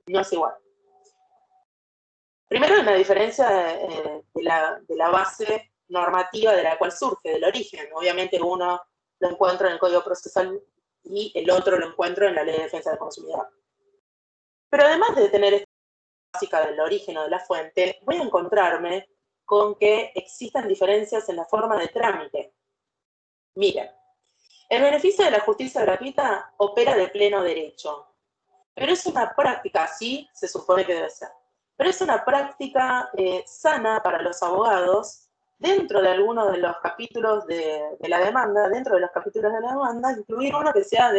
No es igual. Primero hay una diferencia de la base normativa de la cual surge, del origen. Obviamente uno lo encuentro en el Código Procesal y el otro lo encuentro en la Ley de Defensa del Consumidor. Pero además de tener esta básica del origen o de la fuente, voy a encontrarme con que existan diferencias en la forma de trámite. Miren, el beneficio de la justicia gratuita opera de pleno derecho, pero es una práctica, sí, se supone que debe ser, pero es una práctica sana para los abogados dentro de algunos de los capítulos de la demanda, incluir uno que sea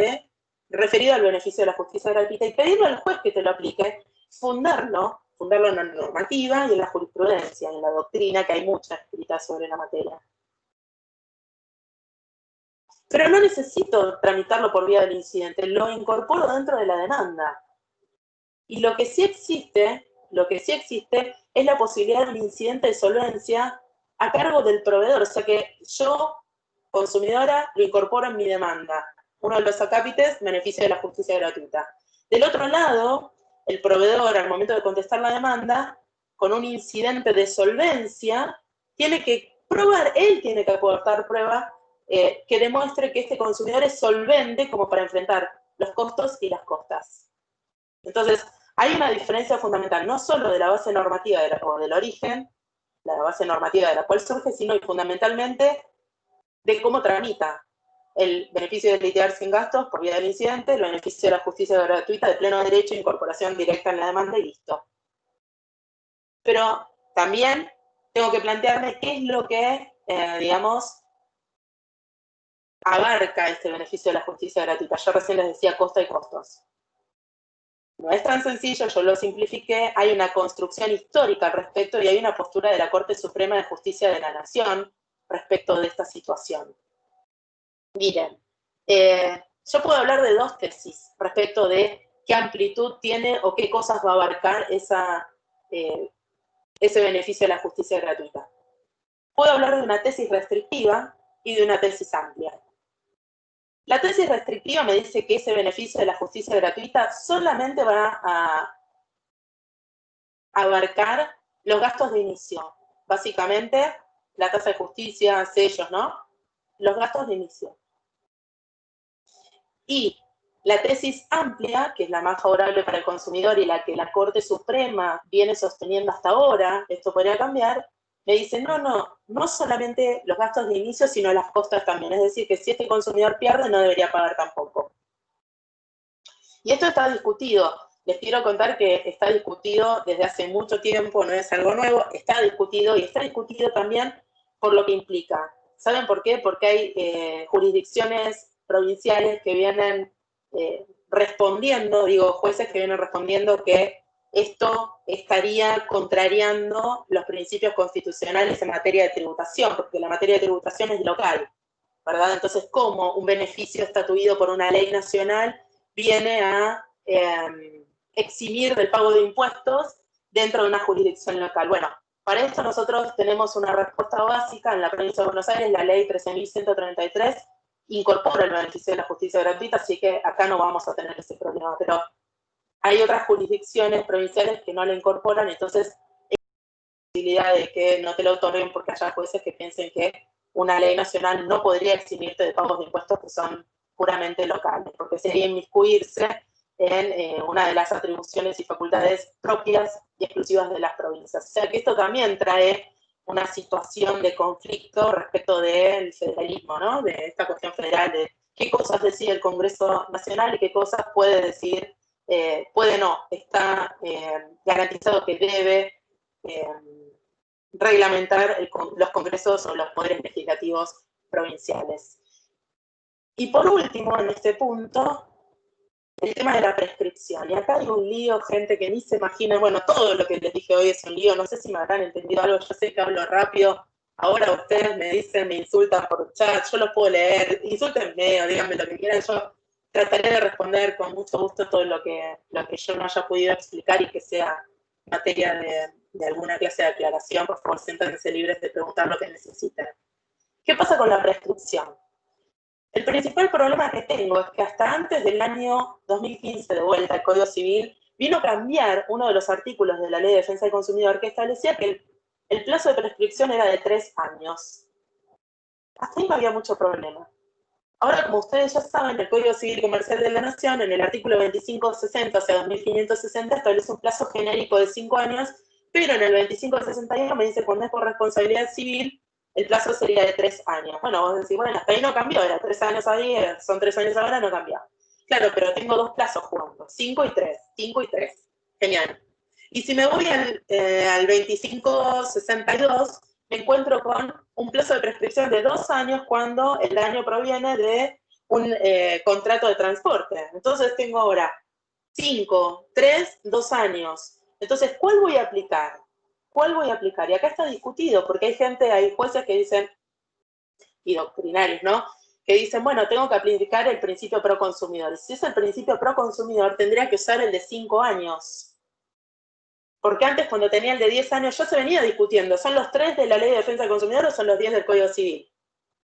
referido al beneficio de la justicia gratuita y pedirle al juez que te lo aplique, fundarlo en la normativa y en la jurisprudencia, en la doctrina, que hay mucha escrita sobre la materia. Pero no necesito tramitarlo por vía del incidente, lo incorporo dentro de la demanda. Y lo que sí existe es la posibilidad de un incidente de solvencia a cargo del proveedor, o sea que yo, consumidora, lo incorporo en mi demanda. Uno de los acápites, beneficio de la justicia gratuita. Del otro lado, el proveedor, al momento de contestar la demanda, con un incidente de solvencia, tiene que probar, él tiene que aportar prueba que demuestre que este consumidor es solvente como para enfrentar los costos y las costas. Entonces, hay una diferencia fundamental, no solo de la base normativa o del origen, la base normativa de la cual surge, sino y fundamentalmente de cómo tramita el beneficio de litigar sin gastos por vía del incidente, el beneficio de la justicia gratuita de pleno derecho, incorporación directa en la demanda y listo. Pero también tengo que plantearme qué es lo que, digamos, abarca este beneficio de la justicia gratuita. Yo recién les decía costa y costos. No es tan sencillo, yo lo simplifiqué, hay una construcción histórica al respecto y hay una postura de la Corte Suprema de Justicia de la Nación respecto de esta situación. Miren, yo puedo hablar de dos tesis respecto de qué amplitud tiene o qué cosas va a abarcar ese beneficio de la justicia gratuita. Puedo hablar de una tesis restrictiva y de una tesis amplia. La tesis restrictiva me dice que ese beneficio de la justicia gratuita solamente va a abarcar los gastos de inicio. Básicamente, la tasa de justicia, sellos, ¿no? Los gastos de inicio. Y la tesis amplia, que es la más favorable para el consumidor y la que la Corte Suprema viene sosteniendo hasta ahora, esto podría cambiar, me dice, no solamente los gastos de inicio, sino las costas también. Es decir, que si este consumidor pierde, no debería pagar tampoco. Y esto está discutido. Les quiero contar que está discutido desde hace mucho tiempo, no es algo nuevo, está discutido y está discutido también por lo que implica. ¿Saben por qué? Porque hay jurisdicciones provinciales que vienen jueces que vienen respondiendo que esto estaría contrariando los principios constitucionales en materia de tributación, porque la materia de tributación es local, ¿verdad? Entonces, ¿cómo un beneficio estatuido por una ley nacional viene a eximir del pago de impuestos dentro de una jurisdicción local? Bueno, para esto nosotros tenemos una respuesta básica en la provincia de Buenos Aires, la ley 13.133 incorpora el beneficio de la justicia gratuita, así que acá no vamos a tener ese problema, pero hay otras jurisdicciones provinciales que no la incorporan, entonces hay posibilidad de que no te lo otorguen porque haya jueces que piensen que una ley nacional no podría eximirte de pagos de impuestos que son puramente locales, porque sería inmiscuirse en una de las atribuciones y facultades propias y exclusivas de las provincias. O sea que esto también trae una situación de conflicto respecto del federalismo, ¿no? De esta cuestión federal, de qué cosas decide el Congreso Nacional y qué cosas puede decir, puede no, está garantizado que debe reglamentar los congresos o los poderes legislativos provinciales. Y por último, en este punto, el tema de la prescripción. Y acá hay un lío, gente que ni se imagina, bueno, todo lo que les dije hoy es un lío, no sé si me habrán entendido algo, yo sé que hablo rápido, ahora ustedes me dicen, me insultan por chat, yo los puedo leer, insúltenme o díganme lo que quieran, yo trataré de responder con mucho gusto todo lo que yo no haya podido explicar y que sea materia de alguna clase de aclaración, por favor, siéntanse libres de preguntar lo que necesiten. ¿Qué pasa con la prescripción? El principal problema que tengo es que hasta antes del año 2015, de vuelta al Código Civil, vino a cambiar uno de los artículos de la Ley de Defensa del Consumidor que establecía que el plazo de prescripción era de 3 años. Hasta ahí no había mucho problema. Ahora, como ustedes ya saben, el Código Civil y Comercial de la Nación, en el artículo 2560, o sea, 2560, establece un plazo genérico de 5 años, pero en el 2561 me dice que cuando es por responsabilidad civil, el plazo sería de 3 años. Bueno, vos decís, bueno, hasta ahí no cambió, era 3 años ahí, son 3 años ahora, no cambió. Claro, pero tengo dos plazos jugando, 5 y 3, 5 y 3. Genial. Y si me voy al 2562, me encuentro con un plazo de prescripción de 2 años cuando el daño proviene de un contrato de transporte. Entonces tengo ahora 5, 3, 2 años. Entonces, ¿cuál voy a aplicar? ¿Cuál voy a aplicar? Y acá está discutido, porque hay jueces que dicen, y doctrinarios, ¿no? Que dicen, bueno, tengo que aplicar el principio pro consumidor. Si es el principio pro consumidor, tendría que usar el de 5 años. Porque antes, cuando tenía el de 10 años, ya se venía discutiendo, ¿son los 3 de la Ley de Defensa del Consumidor o son los 10 del Código Civil?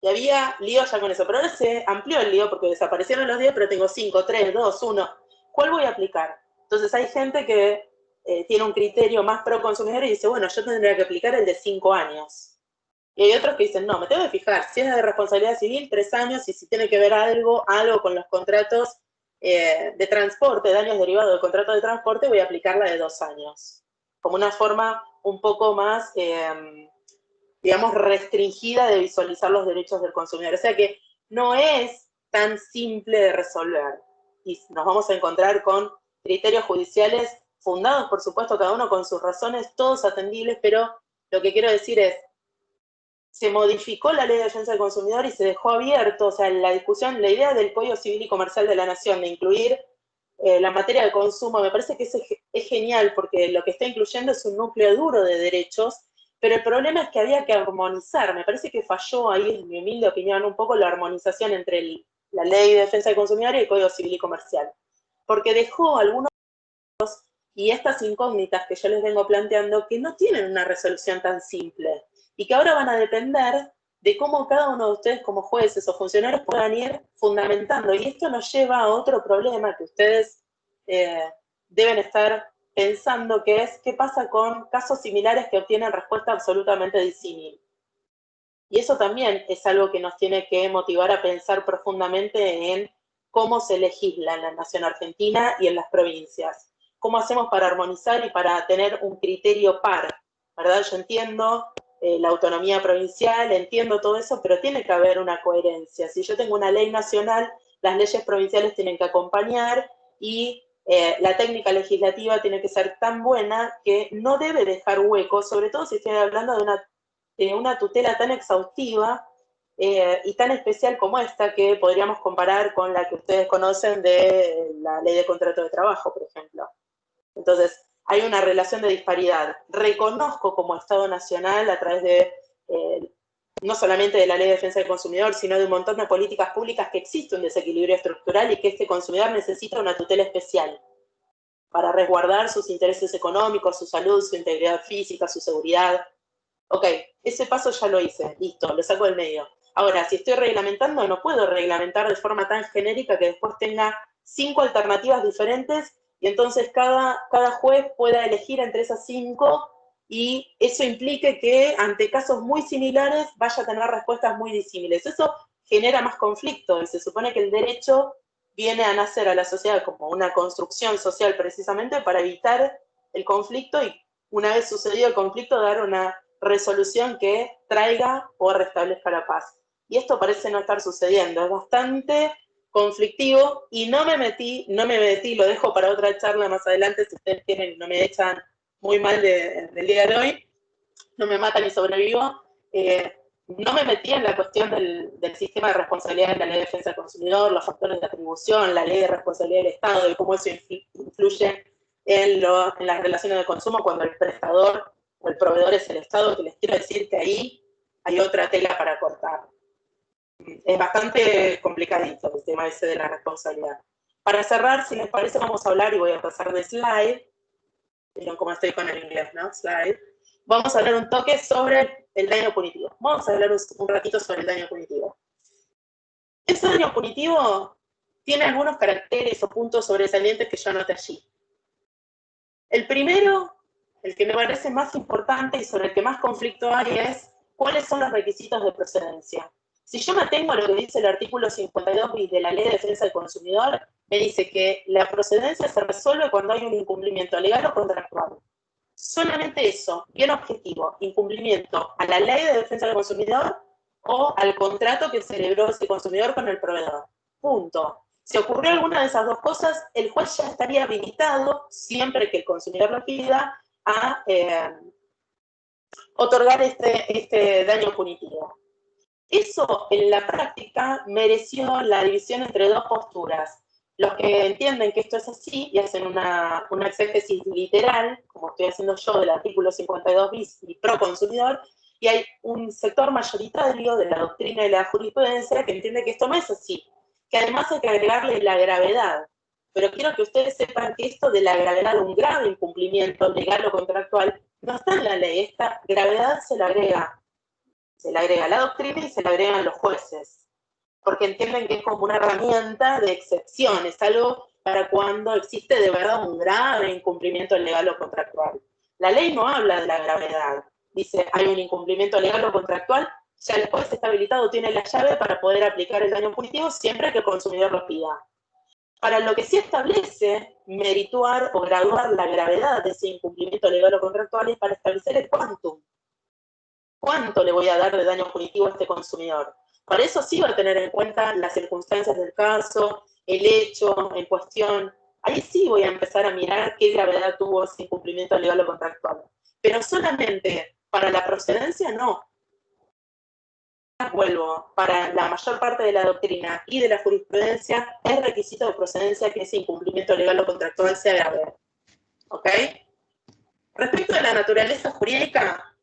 Y había lío ya con eso, pero ahora se amplió el lío porque desaparecieron los 10, pero tengo 5, 3, 2, 1. ¿Cuál voy a aplicar? Entonces hay gente que tiene un criterio más pro consumidor y dice, bueno, yo tendría que aplicar el de 5 años. Y hay otros que dicen, no, me tengo que fijar, si es de responsabilidad civil, 3 años, y si tiene que ver algo con los contratos de transporte, daños derivados del contrato de transporte, voy a aplicar la de 2 años. Como una forma un poco más, digamos, restringida de visualizar los derechos del consumidor. O sea que no es tan simple de resolver. Y nos vamos a encontrar con criterios judiciales fundados, por supuesto, cada uno con sus razones, todos atendibles, pero lo que quiero decir es, se modificó la Ley de Defensa del Consumidor y se dejó abierto, o sea, la discusión, la idea del Código Civil y Comercial de la Nación de incluir la materia de consumo, me parece que es genial porque lo que está incluyendo es un núcleo duro de derechos, pero el problema es que había que armonizar, me parece que falló ahí, en mi humilde opinión, un poco la armonización entre la Ley de Defensa del Consumidor y el Código Civil y Comercial, porque dejó algunos y estas incógnitas que yo les vengo planteando que no tienen una resolución tan simple y que ahora van a depender de cómo cada uno de ustedes como jueces o funcionarios puedan ir fundamentando. Y esto nos lleva a otro problema que ustedes deben estar pensando, que es qué pasa con casos similares que obtienen respuesta absolutamente disímil. Y eso también es algo que nos tiene que motivar a pensar profundamente en cómo se legisla en la nación argentina y en las provincias. ¿Cómo hacemos para armonizar y para tener un criterio par? ¿Verdad? Yo entiendo la autonomía provincial, entiendo todo eso, pero tiene que haber una coherencia. Si yo tengo una ley nacional, las leyes provinciales tienen que acompañar y la técnica legislativa tiene que ser tan buena que no debe dejar huecos, sobre todo si estoy hablando de una tutela tan exhaustiva y tan especial como esta, que podríamos comparar con la que ustedes conocen de la ley de contrato de trabajo, por ejemplo. Entonces, hay una relación de disparidad. Reconozco como Estado Nacional, a través de, no solamente de la Ley de Defensa del Consumidor, sino de un montón de políticas públicas, que existe un desequilibrio estructural y que este consumidor necesita una tutela especial para resguardar sus intereses económicos, su salud, su integridad física, su seguridad. Ok, ese paso ya lo hice, listo, lo saco del medio. Ahora, si estoy reglamentando, no puedo reglamentar de forma tan genérica que después tenga 5 alternativas diferentes y entonces cada juez pueda elegir entre esas 5 y eso implique que ante casos muy similares vaya a tener respuestas muy disímiles. Eso genera más conflicto y se supone que el derecho viene a nacer a la sociedad como una construcción social precisamente para evitar el conflicto y una vez sucedido el conflicto dar una resolución que traiga o restablezca la paz. Y esto parece no estar sucediendo, es bastante conflictivo y no me metí, lo dejo para otra charla más adelante, si ustedes quieren, no me echan muy mal del día de hoy, no me matan y sobrevivo. No me metí en la cuestión del sistema de responsabilidad de la Ley de Defensa del Consumidor, los factores de atribución, la Ley de Responsabilidad del Estado, de cómo eso influye en las relaciones de consumo cuando el prestador o el proveedor es el Estado, que les quiero decir que ahí hay otra tela para cortar. Es bastante complicadito el tema ese de la responsabilidad. Para cerrar, si les parece, vamos a hablar, y voy a pasar de slide, Vieron cómo estoy con el inglés, ¿no? Slide. Vamos a hablar un toque sobre el daño punitivo. Vamos a hablar un ratito sobre el daño punitivo. Ese daño punitivo tiene algunos caracteres o puntos sobresalientes que yo anoté allí. El primero, el que me parece más importante y sobre el que más conflicto hay es cuáles son los requisitos de procedencia. Si yo me atengo a lo que dice el artículo 52 bis de la Ley de Defensa del Consumidor, me dice que la procedencia se resuelve cuando hay un incumplimiento legal o contractual. Solamente eso, bien objetivo, incumplimiento a la Ley de Defensa del Consumidor o al contrato que celebró ese consumidor con el proveedor. Punto. Si ocurrió alguna de esas dos cosas, el juez ya estaría habilitado, siempre que el consumidor lo pida, a otorgar este daño punitivo. Eso en la práctica mereció la división entre dos posturas. Los que entienden que esto es así y hacen una exégesis literal, como estoy haciendo yo del artículo 52 bis y pro consumidor, y hay un sector mayoritario de la doctrina y la jurisprudencia que entiende que esto no es así, que además hay que agregarle la gravedad. Pero quiero que ustedes sepan que esto de la gravedad de un grave incumplimiento legal o contractual no está en la ley. Esta gravedad se la agrega a la doctrina y se la agregan los jueces, porque entienden que es como una herramienta de excepción, es algo para cuando existe de verdad un grave incumplimiento legal o contractual. La ley no habla de la gravedad, dice hay un incumplimiento legal o contractual, ya el juez está habilitado, tiene la llave para poder aplicar el daño punitivo siempre que el consumidor lo pida. Para lo que sí establece merituar o graduar la gravedad de ese incumplimiento legal o contractual es para establecer el quantum. ¿Cuánto le voy a dar de daño punitivo a este consumidor? Para eso sí va a tener en cuenta las circunstancias del caso, el hecho en cuestión. Ahí sí voy a empezar a mirar qué gravedad tuvo ese incumplimiento legal o contractual. Pero solamente para la procedencia no. Vuelvo, para la mayor parte de la doctrina y de la jurisprudencia es requisito de procedencia que ese incumplimiento legal o contractual sea grave. ¿Ok? Respecto a la naturaleza jurídica,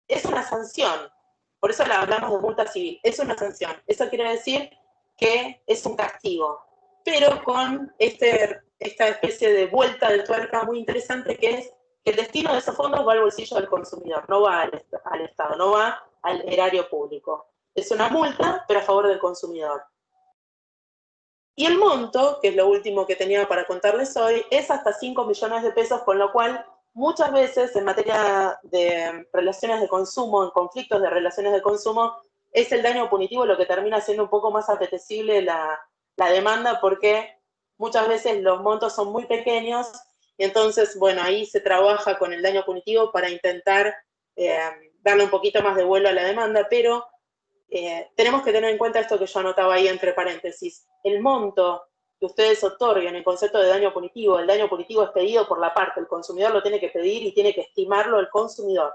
es una sanción. Por eso hablamos de multa civil. Es una sanción. Eso quiere decir que es un castigo. Pero con esta especie de vuelta de tuerca muy interesante que es que el destino de esos fondos va al bolsillo del consumidor, no va al Estado, no va al erario público. Es una multa, pero a favor del consumidor. Y el monto, que es lo último que tenía para contarles hoy, es hasta 5 millones de pesos, con lo cual muchas veces en materia de relaciones de consumo, en conflictos de relaciones de consumo, es el daño punitivo lo que termina siendo un poco más apetecible la demanda, porque muchas veces los montos son muy pequeños y entonces, bueno, ahí se trabaja con el daño punitivo para intentar darle un poquito más de vuelo a la demanda, pero tenemos que tener en cuenta esto que yo anotaba ahí entre paréntesis. El monto que ustedes otorguen en concepto de daño punitivo, el daño punitivo es pedido por la parte, el consumidor lo tiene que pedir y tiene que estimarlo el consumidor.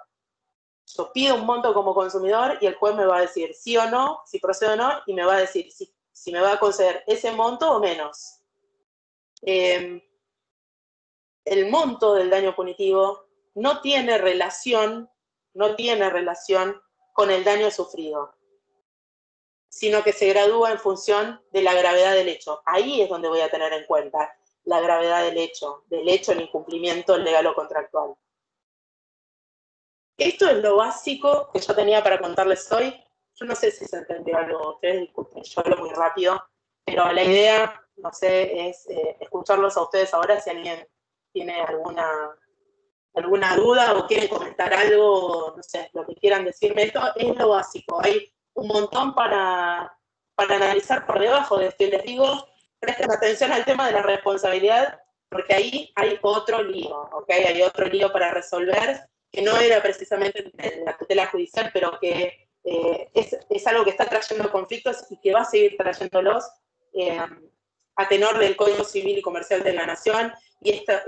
Yo pido un monto como consumidor y el juez me va a decir sí o no, si procede o no, y me va a decir si me va a conceder ese monto o menos. El monto del daño punitivo no tiene relación con el daño sufrido, sino que se gradúa en función de la gravedad del hecho. Ahí es donde voy a tener en cuenta la gravedad del hecho el incumplimiento legal o contractual. Esto es lo básico que yo tenía para contarles hoy. Yo no sé si se entendió algo, ustedes disculpen, yo hablo muy rápido, pero la idea, no sé, es escucharlos a ustedes ahora si alguien tiene alguna duda o quiere comentar algo, no sé, lo que quieran decirme. Esto es lo básico. Hay un montón para analizar por debajo de esto. Y les digo, presten atención al tema de la responsabilidad, porque ahí hay otro lío, ¿ok? Hay otro lío para resolver, que no era precisamente la tutela judicial, pero que es algo que está trayendo conflictos y que va a seguir trayéndolos a tenor del Código Civil y Comercial de la Nación y esta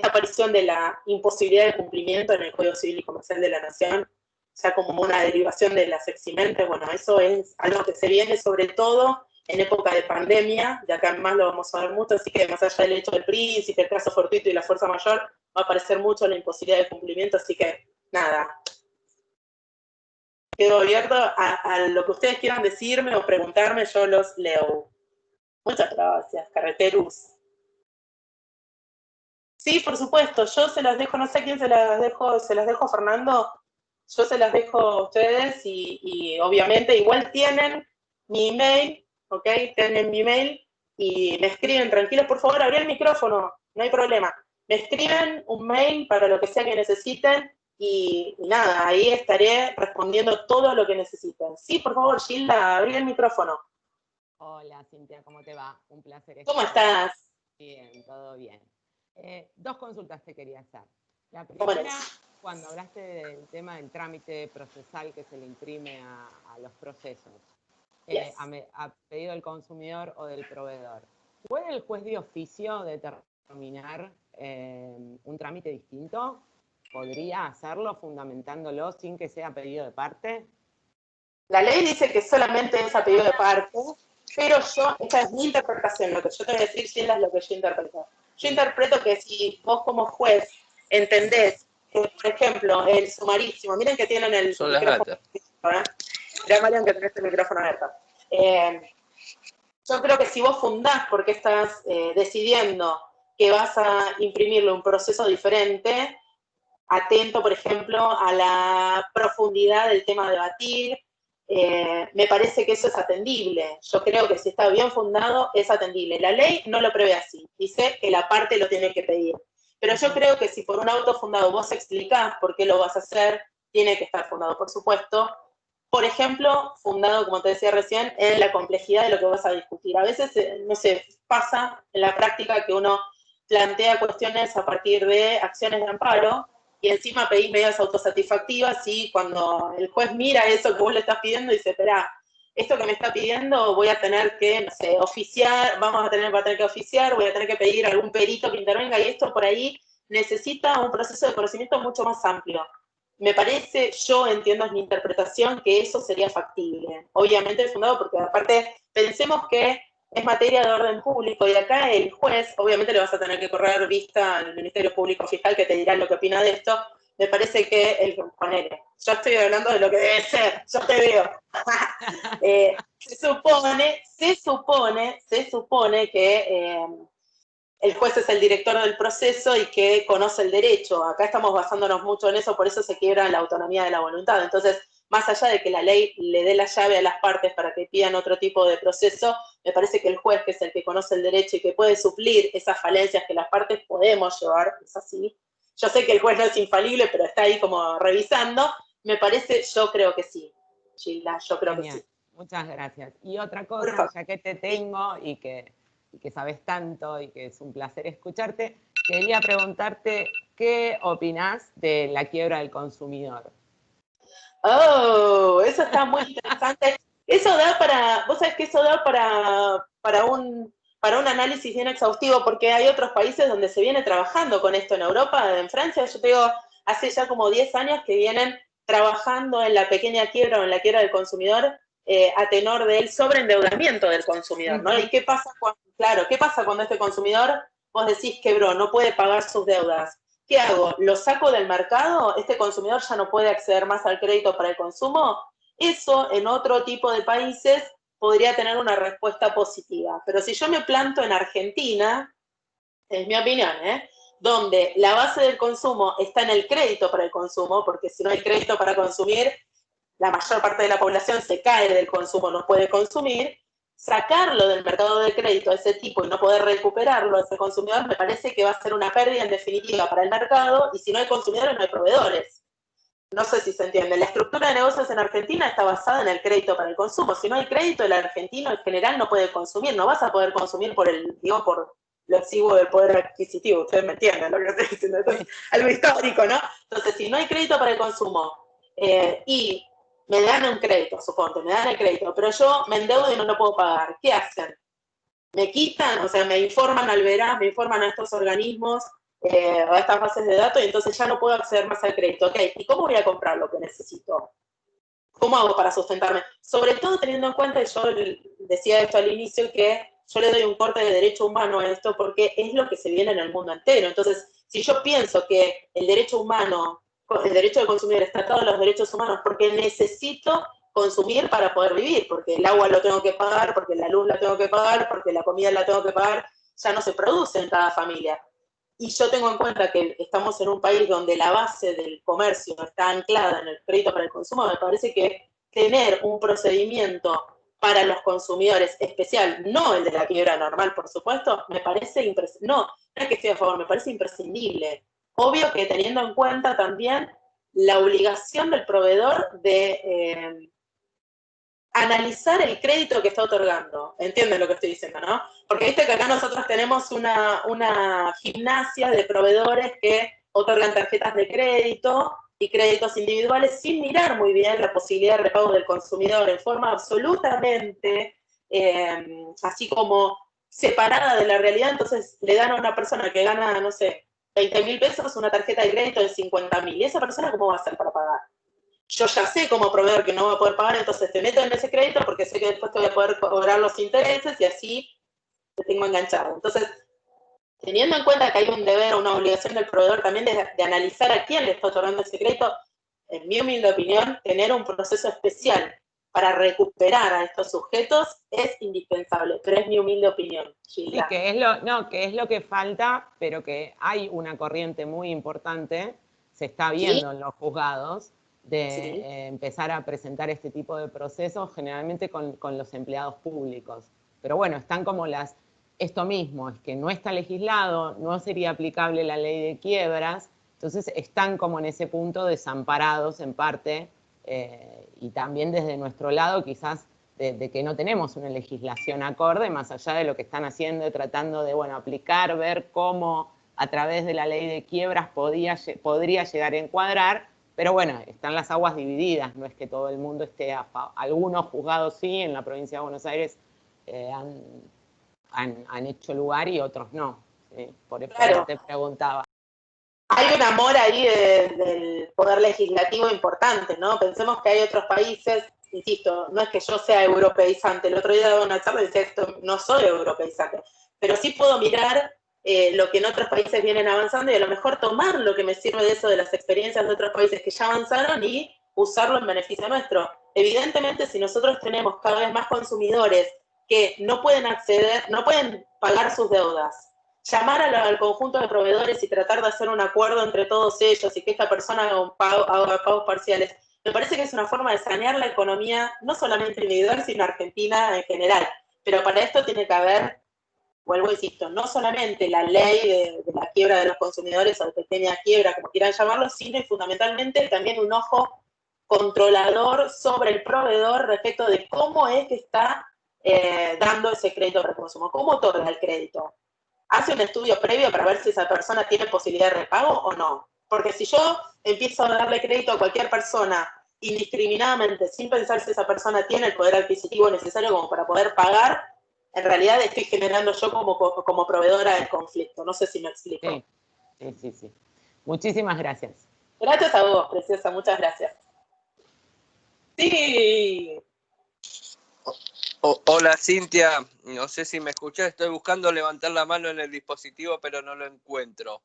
aparición de la imposibilidad de cumplimiento en el Código Civil y Comercial de la Nación, ya como una derivación de las eximentes. Bueno, eso es algo que se viene sobre todo en época de pandemia, de acá en más lo vamos a ver mucho, así que más allá del hecho del príncipe, el caso fortuito y la fuerza mayor, va a aparecer mucho la imposibilidad de cumplimiento, así que nada. Quedo abierto a lo que ustedes quieran decirme o preguntarme, yo los leo. Muchas gracias, Carreterus. Sí, por supuesto, yo se las dejo, no sé a quién se las dejo Fernando, yo se las dejo a ustedes y obviamente igual tienen mi email, ¿ok? Tienen mi email y me escriben, tranquilos, por favor, abrí el micrófono, no hay problema. Me escriben un mail para lo que sea que necesiten y nada, ahí estaré respondiendo todo lo que necesiten. Sí, por favor, Gilda, abrí el micrófono. Hola, Cintia, ¿cómo te va? Un placer ¿Cómo escucharte. estás? Bien, todo bien. Dos consultas te quería hacer. La ¿Cómo primera, estás? cuando hablaste del tema del trámite procesal que se le imprime a los procesos, Yes. a pedido del consumidor o del proveedor, ¿puede el juez de oficio determinar un trámite distinto? ¿Podría hacerlo fundamentándolo sin que sea pedido de parte? La ley dice que solamente es a pedido de parte, pero esta es mi interpretación, lo que yo te voy a decir, Gilda, es lo que yo interpreto. Yo interpreto que si vos como juez entendés que, por ejemplo, el sumarísimo, miren que tienen el Son las micrófono actas. Mirá, Marian, que tenés el micrófono abierto. Yo creo que si vos fundás porque estás decidiendo que vas a imprimirle un proceso diferente, atento, por ejemplo, a la profundidad del tema a debatir. Me parece que eso es atendible. Yo creo que si está bien fundado, es atendible. La ley no lo prevé así. Dice que la parte lo tiene que pedir. Pero yo creo que si por un auto fundado vos explicás por qué lo vas a hacer, tiene que estar fundado, por supuesto. Por ejemplo, fundado, como te decía recién, en la complejidad de lo que vas a discutir. A veces, no sé, pasa en la práctica que uno plantea cuestiones a partir de acciones de amparo, y encima pedís medidas autosatisfactivas y cuando el juez mira eso que vos le estás pidiendo y dice, espera, esto que me está pidiendo voy a tener que, no sé, oficiar, va a tener que oficiar, voy a tener que pedir a algún perito que intervenga y esto por ahí necesita un proceso de conocimiento mucho más amplio. Me parece, yo entiendo en mi interpretación que eso sería factible. Obviamente fundado porque aparte pensemos que es materia de orden público y acá el juez, obviamente le vas a tener que correr vista al Ministerio Público Fiscal que te dirá lo que opina de esto. Me parece que ponele, yo estoy hablando de lo que debe ser, yo te veo. Se supone que el juez es el director del proceso y que conoce el derecho. Acá estamos basándonos mucho en eso, por eso se quiebra la autonomía de la voluntad. Entonces, más allá de que la ley le dé la llave a las partes para que pidan otro tipo de proceso, me parece que el juez, que es el que conoce el derecho y que puede suplir esas falencias que las partes podemos llevar, es así. Yo sé que el juez no es infalible, pero está ahí como revisando. Me parece, yo creo que sí, Gilda, yo creo Genial. que sí. Muchas gracias. Y otra cosa, ya que te tengo y que sabes tanto y que es un placer escucharte, quería preguntarte qué opinás de la quiebra del consumidor. Oh, eso está muy interesante. Eso da para, vos sabés que eso da para un análisis bien exhaustivo, porque hay otros países donde se viene trabajando con esto. En Europa, en Francia, yo te digo, hace ya como 10 años que vienen trabajando en la pequeña quiebra o en la quiebra del consumidor a tenor del sobreendeudamiento del consumidor, ¿no? ¿Y qué pasa qué pasa cuando este consumidor, vos decís, quebró, no puede pagar sus deudas? ¿Qué hago? ¿Lo saco del mercado? ¿Este consumidor ya no puede acceder más al crédito para el consumo? Eso en otro tipo de países podría tener una respuesta positiva. Pero si yo me planto en Argentina, es mi opinión, donde la base del consumo está en el crédito para el consumo, porque si no hay crédito para consumir, la mayor parte de la población se cae del consumo, no puede consumir, sacarlo del mercado de crédito a ese tipo y no poder recuperarlo a ese consumidor me parece que va a ser una pérdida en definitiva para el mercado, y si no hay consumidores no hay proveedores. No sé si se entiende. La estructura de negocios en Argentina está basada en el crédito para el consumo. Si no hay crédito, el argentino en general no puede consumir. No vas a poder consumir por lo exiguo del poder adquisitivo. Ustedes me entienden lo que estoy diciendo. Entonces, algo histórico, ¿no? Entonces, si no hay crédito para el consumo y me dan un crédito, suponte, me dan el crédito, pero yo me endeudo y no lo puedo pagar, ¿qué hacen? Me quitan, o sea, me informan al verás, me informan a estos organismos, a estas bases de datos, y entonces ya no puedo acceder más al crédito. Ok, ¿y cómo voy a comprar lo que necesito? ¿Cómo hago para sustentarme? Sobre todo teniendo en cuenta, y yo decía esto al inicio, que yo le doy un corte de derecho humano a esto porque es lo que se viene en el mundo entero. Entonces, si yo pienso que el derecho humano, el derecho de consumir está atado a los derechos humanos porque necesito consumir para poder vivir, porque el agua lo tengo que pagar, porque la luz la tengo que pagar, porque la comida la tengo que pagar, ya no se produce en cada familia. y yo tengo en cuenta que estamos en un país donde la base del comercio está anclada en el crédito para el consumo, me parece que tener un procedimiento para los consumidores especial, no el de la quiebra normal, por supuesto, me parece imprescindible. No es que estoy a favor, me parece imprescindible. Obvio que teniendo en cuenta también la obligación del proveedor de analizar el crédito que está otorgando. ¿Entienden lo que estoy diciendo, no? Porque viste que acá nosotros tenemos una gimnasia de proveedores que otorgan tarjetas de crédito y créditos individuales sin mirar muy bien la posibilidad de repago del consumidor en forma absolutamente así como separada de la realidad. Entonces le dan a una persona que gana, no sé, 20.000 pesos una tarjeta de crédito de 50.000. ¿Y esa persona cómo va a hacer para pagar? Yo ya sé como proveedor que no voy a poder pagar, entonces te meto en ese crédito porque sé que después te voy a poder cobrar los intereses y así te tengo enganchado. Entonces, teniendo en cuenta que hay un deber, una obligación del proveedor también de analizar a quién le está otorgando ese crédito, en mi humilde opinión, tener un proceso especial para recuperar a estos sujetos es indispensable, pero es mi humilde opinión. Sí, que es lo que falta, pero que hay una corriente muy importante, se está viendo en los juzgados, de empezar a presentar este tipo de procesos, generalmente con los empleados públicos. Pero bueno, están como esto mismo, es que no está legislado, no sería aplicable la ley de quiebras, entonces están como en ese punto desamparados en parte, y también desde nuestro lado quizás de que no tenemos una legislación acorde, más allá de lo que están haciendo, tratando de, bueno, aplicar, ver cómo a través de la ley de quiebras podría llegar a encuadrar, pero bueno, están las aguas divididas, no es que todo el mundo esté algunos juzgados sí, en la provincia de Buenos Aires han hecho lugar y otros no. ¿Sí? Por eso te preguntaba. Hay un amor ahí del poder legislativo importante, ¿no? Pensemos que hay otros países, insisto, no es que yo sea europeizante, el otro día daba una charla y decía esto, no soy europeizante, pero sí puedo mirar lo que en otros países vienen avanzando y a lo mejor tomar lo que me sirve de eso, de las experiencias de otros países que ya avanzaron y usarlo en beneficio nuestro. Evidentemente, si nosotros tenemos cada vez más consumidores que no pueden acceder, no pueden pagar sus deudas, llamar al conjunto de proveedores y tratar de hacer un acuerdo entre todos ellos y que esta persona haga pagos parciales, me parece que es una forma de sanear la economía, no solamente individual, sino argentina en general. Pero para esto tiene que haber, vuelvo insisto, no solamente la ley de la quiebra de los consumidores o de pequeña quiebra, como quieran llamarlo, sino y fundamentalmente también un ojo controlador sobre el proveedor respecto de cómo es que está dando ese crédito para consumo, cómo otorga el crédito. Hace un estudio previo para ver si esa persona tiene posibilidad de repago o no. Porque si yo empiezo a darle crédito a cualquier persona indiscriminadamente, sin pensar si esa persona tiene el poder adquisitivo necesario como para poder pagar, en realidad estoy generando yo como proveedora del conflicto. No sé si me explico. Sí. Muchísimas gracias. Gracias a vos, preciosa. Muchas gracias. Sí. Hola Cintia, no sé si me escuchás, estoy buscando levantar la mano en el dispositivo, pero no lo encuentro.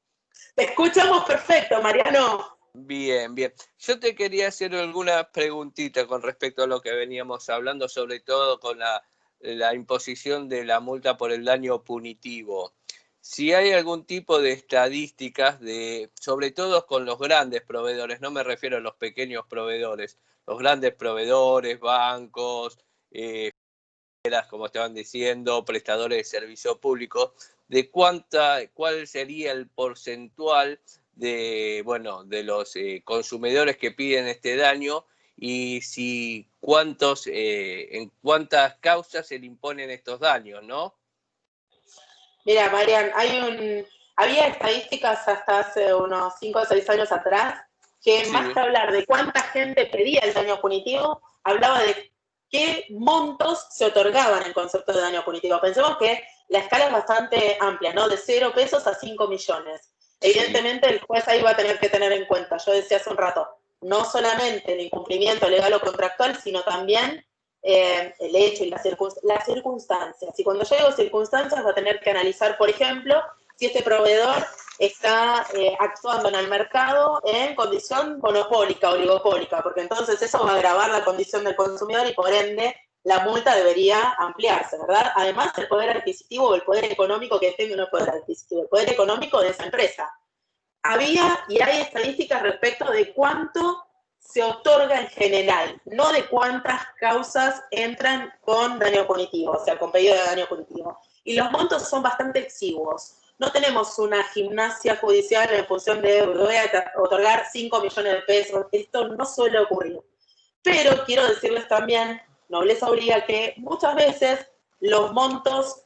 Te escuchamos perfecto, Mariano. Bien. Yo te quería hacer alguna preguntita con respecto a lo que veníamos hablando, sobre todo con la imposición de la multa por el daño punitivo. Si hay algún tipo de estadísticas, sobre todo con los grandes proveedores, no me refiero a los pequeños proveedores, los grandes proveedores, bancos, como estaban diciendo, prestadores de servicio público, de cuál sería el porcentual de los consumidores que piden este daño y en cuántas causas se le imponen estos daños, ¿no? Mira, Marian, había estadísticas hasta hace unos 5 o 6 años atrás que más que hablar de cuánta gente pedía el daño punitivo, hablaba de qué montos se otorgaban en concepto de daño punitivo. Pensemos que la escala es bastante amplia, ¿no? De 0 pesos a 5 millones. Evidentemente el juez ahí va a tener que tener en cuenta, yo decía hace un rato, no solamente el incumplimiento legal o contractual, sino también el hecho y las circunstancias. Y cuando yo digo circunstancias, va a tener que analizar, por ejemplo, si este proveedor está actuando en el mercado en condición monopólica, oligopólica, porque entonces eso va a agravar la condición del consumidor y por ende la multa debería ampliarse, ¿verdad? Además, el poder adquisitivo o el poder económico que tenga no poder adquisitivo, el poder económico de esa empresa. Había y hay estadísticas respecto de cuánto se otorga en general, no de cuántas causas entran con daño punitivo, o sea, con pedido de daño punitivo. Y los montos son bastante exiguos. No tenemos una gimnasia judicial en función de voy a otorgar 5 millones de pesos. Esto no suele ocurrir. Pero quiero decirles también, nobleza obliga, que muchas veces los montos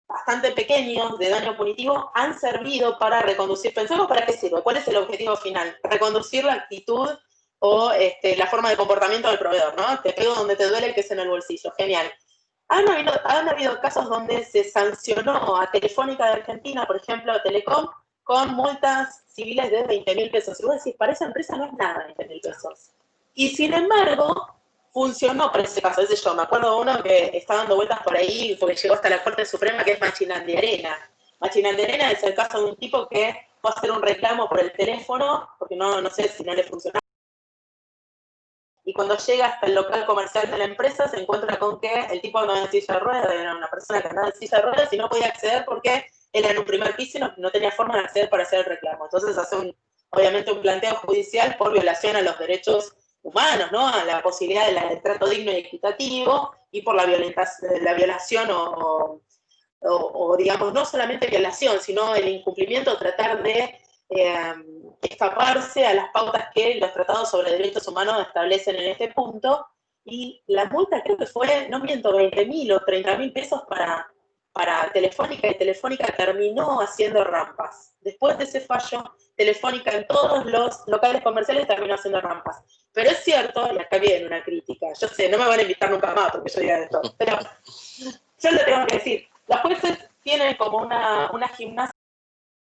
bastante pequeños de daño punitivo han servido para reconducir. Pensemos para qué sirve, cuál es el objetivo final. Reconducir la actitud o la forma de comportamiento del proveedor, ¿no? Te pego donde te duele, que es en el bolsillo. Genial. Han habido casos donde se sancionó a Telefónica de Argentina, por ejemplo, a Telecom, con multas civiles de 20.000 pesos. Y vos decís, para esa empresa no es nada 20.000 pesos. Y sin embargo, funcionó para ese caso. Ese yo, me acuerdo de uno que está dando vueltas por ahí porque llegó hasta la Corte Suprema, que es Machinandi Arena. Machinandi Arena es el caso de un tipo que va a hacer un reclamo por el teléfono, porque no sé si no le funcionó. Y cuando llega hasta el local comercial de la empresa, se encuentra con que el tipo andaba en silla de ruedas, era una persona que andaba en silla de ruedas y no podía acceder porque era en un primer piso y no tenía forma de acceder para hacer el reclamo. Entonces hace obviamente un planteo judicial por violación a los derechos humanos, ¿no? A la posibilidad del trato digno y equitativo y por la violación o digamos, no solamente violación, sino el incumplimiento, tratar de escaparse a las pautas que los tratados sobre derechos humanos establecen en este punto, y la multa creo que fue, no miento, 20.000 o 30.000 pesos para Telefónica, y Telefónica terminó haciendo rampas. Después de ese fallo, Telefónica en todos los locales comerciales terminó haciendo rampas. Pero es cierto, y acá viene una crítica, yo sé, no me van a invitar nunca más porque yo diga esto, pero yo le tengo que decir, los jueces tienen como una gimnasia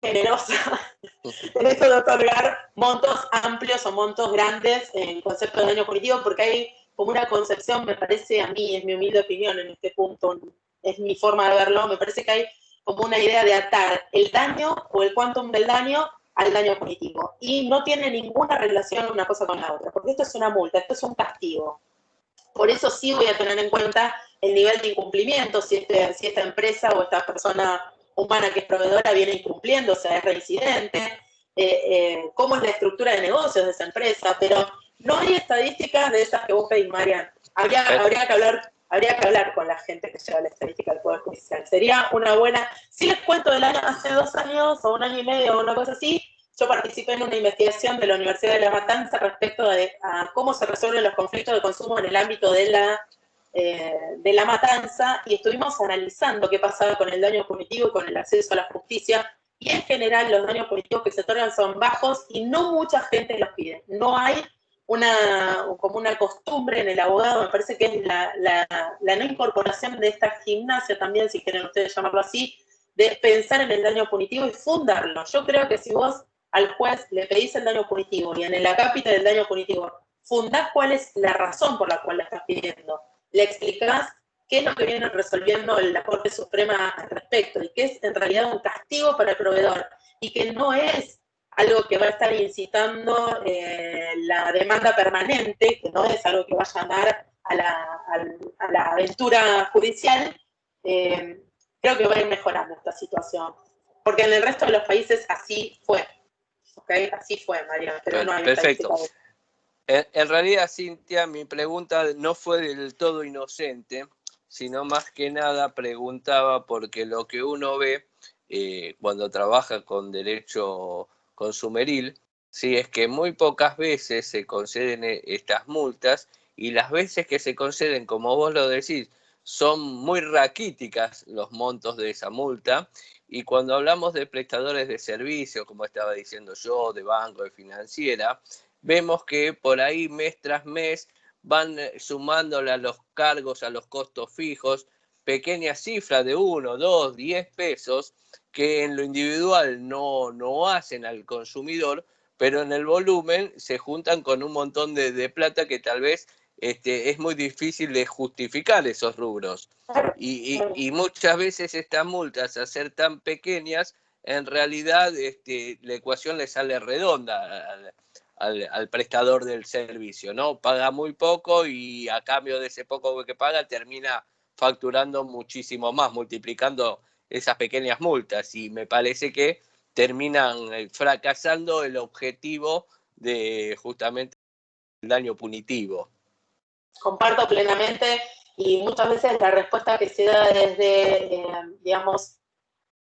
generosa en esto de otorgar montos amplios o montos grandes en concepto de daño punitivo, porque hay como una concepción, me parece a mí, es mi humilde opinión en este punto, es mi forma de verlo, me parece que hay como una idea de atar el daño o el quantum del daño al daño punitivo, y no tiene ninguna relación una cosa con la otra, porque esto es una multa, esto es un castigo. Por eso sí voy a tener en cuenta el nivel de incumplimiento, si esta empresa o esta persona humana que es proveedora viene incumpliendo, o sea, es reincidente, cómo es la estructura de negocios de esa empresa, pero no hay estadísticas de esas que vos pedís, Marian. Habría que hablar con la gente que lleva la estadística del Poder Judicial. Sería una buena... Si les cuento del año, hace 2 años o 1 año y medio o una cosa así, yo participé en una investigación de la Universidad de La Matanza respecto a cómo se resuelven los conflictos de consumo en el ámbito de la matanza, y estuvimos analizando qué pasaba con el daño punitivo y con el acceso a la justicia, y en general los daños punitivos que se otorgan son bajos y no mucha gente los pide. No hay como una costumbre en el abogado, me parece que es la no incorporación de esta gimnasia también, si quieren ustedes llamarlo así, de pensar en el daño punitivo y fundarlo. Yo creo que si vos al juez le pedís el daño punitivo y en el acápite del daño punitivo fundás cuál es la razón por la cual la estás pidiendo, le explicás qué es lo que viene resolviendo la Corte Suprema al respecto y que es en realidad un castigo para el proveedor y que no es algo que va a estar incitando la demanda permanente, que no es algo que vaya a dar a la aventura judicial, creo que va a ir mejorando esta situación. Porque en el resto de los países así fue. ¿Okay? Así fue, María, pero no hay perfecto. En realidad, Cintia, mi pregunta no fue del todo inocente, sino más que nada preguntaba porque lo que uno ve cuando trabaja con derecho consumeril, sí, es que muy pocas veces se conceden estas multas, y las veces que se conceden, como vos lo decís, son muy raquíticas los montos de esa multa. Y cuando hablamos de prestadores de servicios, como estaba diciendo yo, de banco, de financiera, vemos que por ahí mes tras mes van sumándole a los cargos, a los costos fijos, pequeñas cifras de 1, 2, 10 pesos, que en lo individual no hacen al consumidor, pero en el volumen se juntan con un montón de plata que tal vez es muy difícil de justificar esos rubros. Y muchas veces estas multas, al ser tan pequeñas, en realidad la ecuación le sale redonda al prestador del servicio, ¿no? Paga muy poco y a cambio de ese poco que paga termina facturando muchísimo más, multiplicando esas pequeñas multas, y me parece que terminan fracasando el objetivo de justamente el daño punitivo. Comparto plenamente, y muchas veces la respuesta que se da desde, digamos,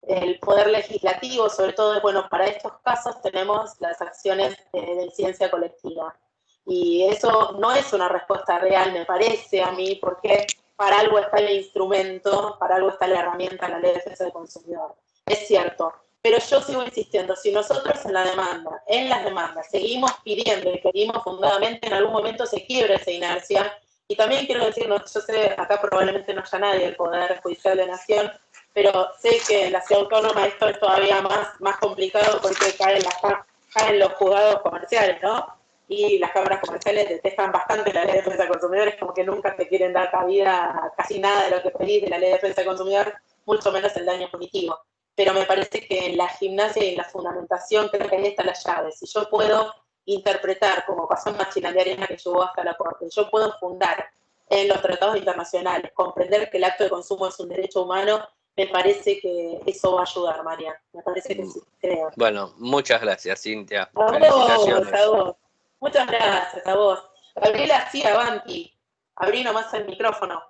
el poder legislativo, sobre todo, bueno, para estos casos tenemos las acciones de incidencia colectiva. Y eso no es una respuesta real, me parece a mí, porque para algo está el instrumento, para algo está la herramienta, la Ley de Defensa del Consumidor. Es cierto, pero yo sigo insistiendo, si nosotros en las demandas, seguimos pidiendo y pedimos fundadamente, en algún momento se quiebra esa inercia. Y también quiero decir, yo sé, acá probablemente no haya nadie del Poder Judicial de Nación, pero sé que en la ciudad autónoma esto es todavía más complicado, porque caen los juzgados comerciales, ¿no? Y las cámaras comerciales detestan bastante la Ley de Defensa del Consumidor, es como que nunca te quieren dar cabida a casi nada de lo que pedís de la Ley de Defensa del Consumidor, mucho menos el daño punitivo. Pero me parece que en la gimnasia y en la fundamentación creo que ahí está la llave. Si yo puedo interpretar, como pasó en Machina de Arena, que llegó hasta la Corte, yo puedo fundar en los tratados internacionales, comprender que el acto de consumo es un derecho humano, me parece que eso va a ayudar, María. Me parece que sí, creo. Bueno, muchas gracias, Cintia. Felicitaciones. A vos. Muchas gracias a vos. Gabriela, sí, avanti. Abrí nomás el micrófono.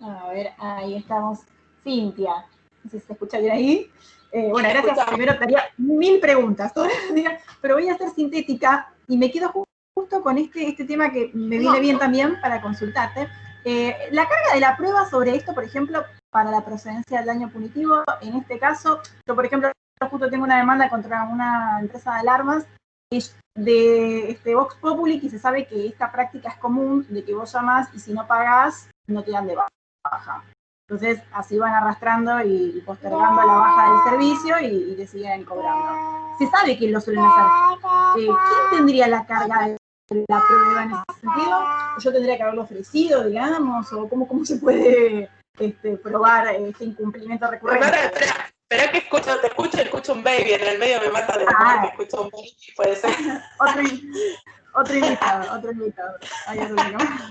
A ver, ahí estamos. Cintia, no sé si se escucha bien ahí. Bueno, gracias. Primero tenía 1000 preguntas todo el día, pero voy a ser sintética y me quedo justo con este tema que me viene bien también para consultarte. La carga de la prueba sobre esto, por ejemplo, para la procedencia del daño punitivo, en este caso, yo por ejemplo, justo tengo una demanda contra una empresa de alarmas de Vox Populi, que se sabe que esta práctica es común, de que vos llamás y si no pagás, no te dan de baja. Entonces, así van arrastrando y postergando la baja del servicio y le siguen cobrando. Se sabe que lo suelen hacer. ¿Quién tendría la carga de la prueba en ese sentido? ¿Yo tendría que haberlo ofrecido, digamos? ¿O cómo se puede probar este incumplimiento recurrente? Espera que escucho un baby en el medio, me mata de que escucho un baby, puede ser. Otro invitado.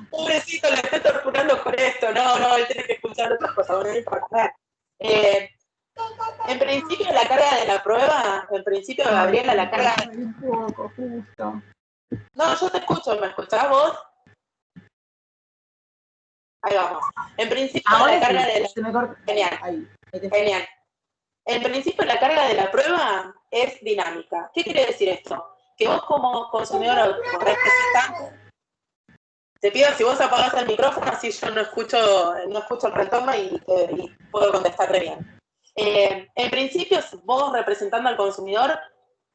Pobrecito, le estoy torturando con esto. No, él tiene que escuchar otras cosas. No importa. En principio, la carga de la prueba, Gabriela, la carga... Un poco, justo. No, yo te escucho, ¿me escuchás vos? Ahí vamos. En principio, ahora la carga sí, de la... se me corta. Genial. En principio, la carga de la prueba es dinámica. ¿Qué quiere decir esto? Que vos como consumidor o como representante, te pido si vos apagás el micrófono, así yo no escucho el retorno y puedo contestarte bien. En principio, vos representando al consumidor,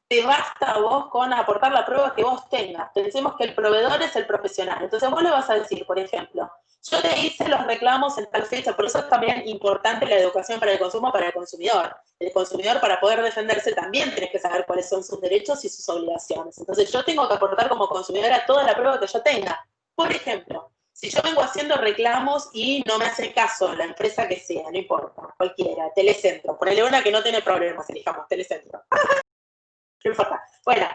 te basta a vos con aportar la prueba que vos tengas. Pensemos que el proveedor es el profesional. Entonces vos le vas a decir, por ejemplo, yo te hice los reclamos en tal fecha, por eso es también importante la educación para el consumo, para el consumidor. El consumidor, para poder defenderse, también tiene que saber cuáles son sus derechos y sus obligaciones. Entonces yo tengo que aportar como consumidora toda la prueba que yo tenga. Por ejemplo, si yo vengo haciendo reclamos y no me hace caso la empresa que sea, no importa, cualquiera, Telecentro, ponele una que no tiene problemas, elijamos Telecentro. No importa. Bueno,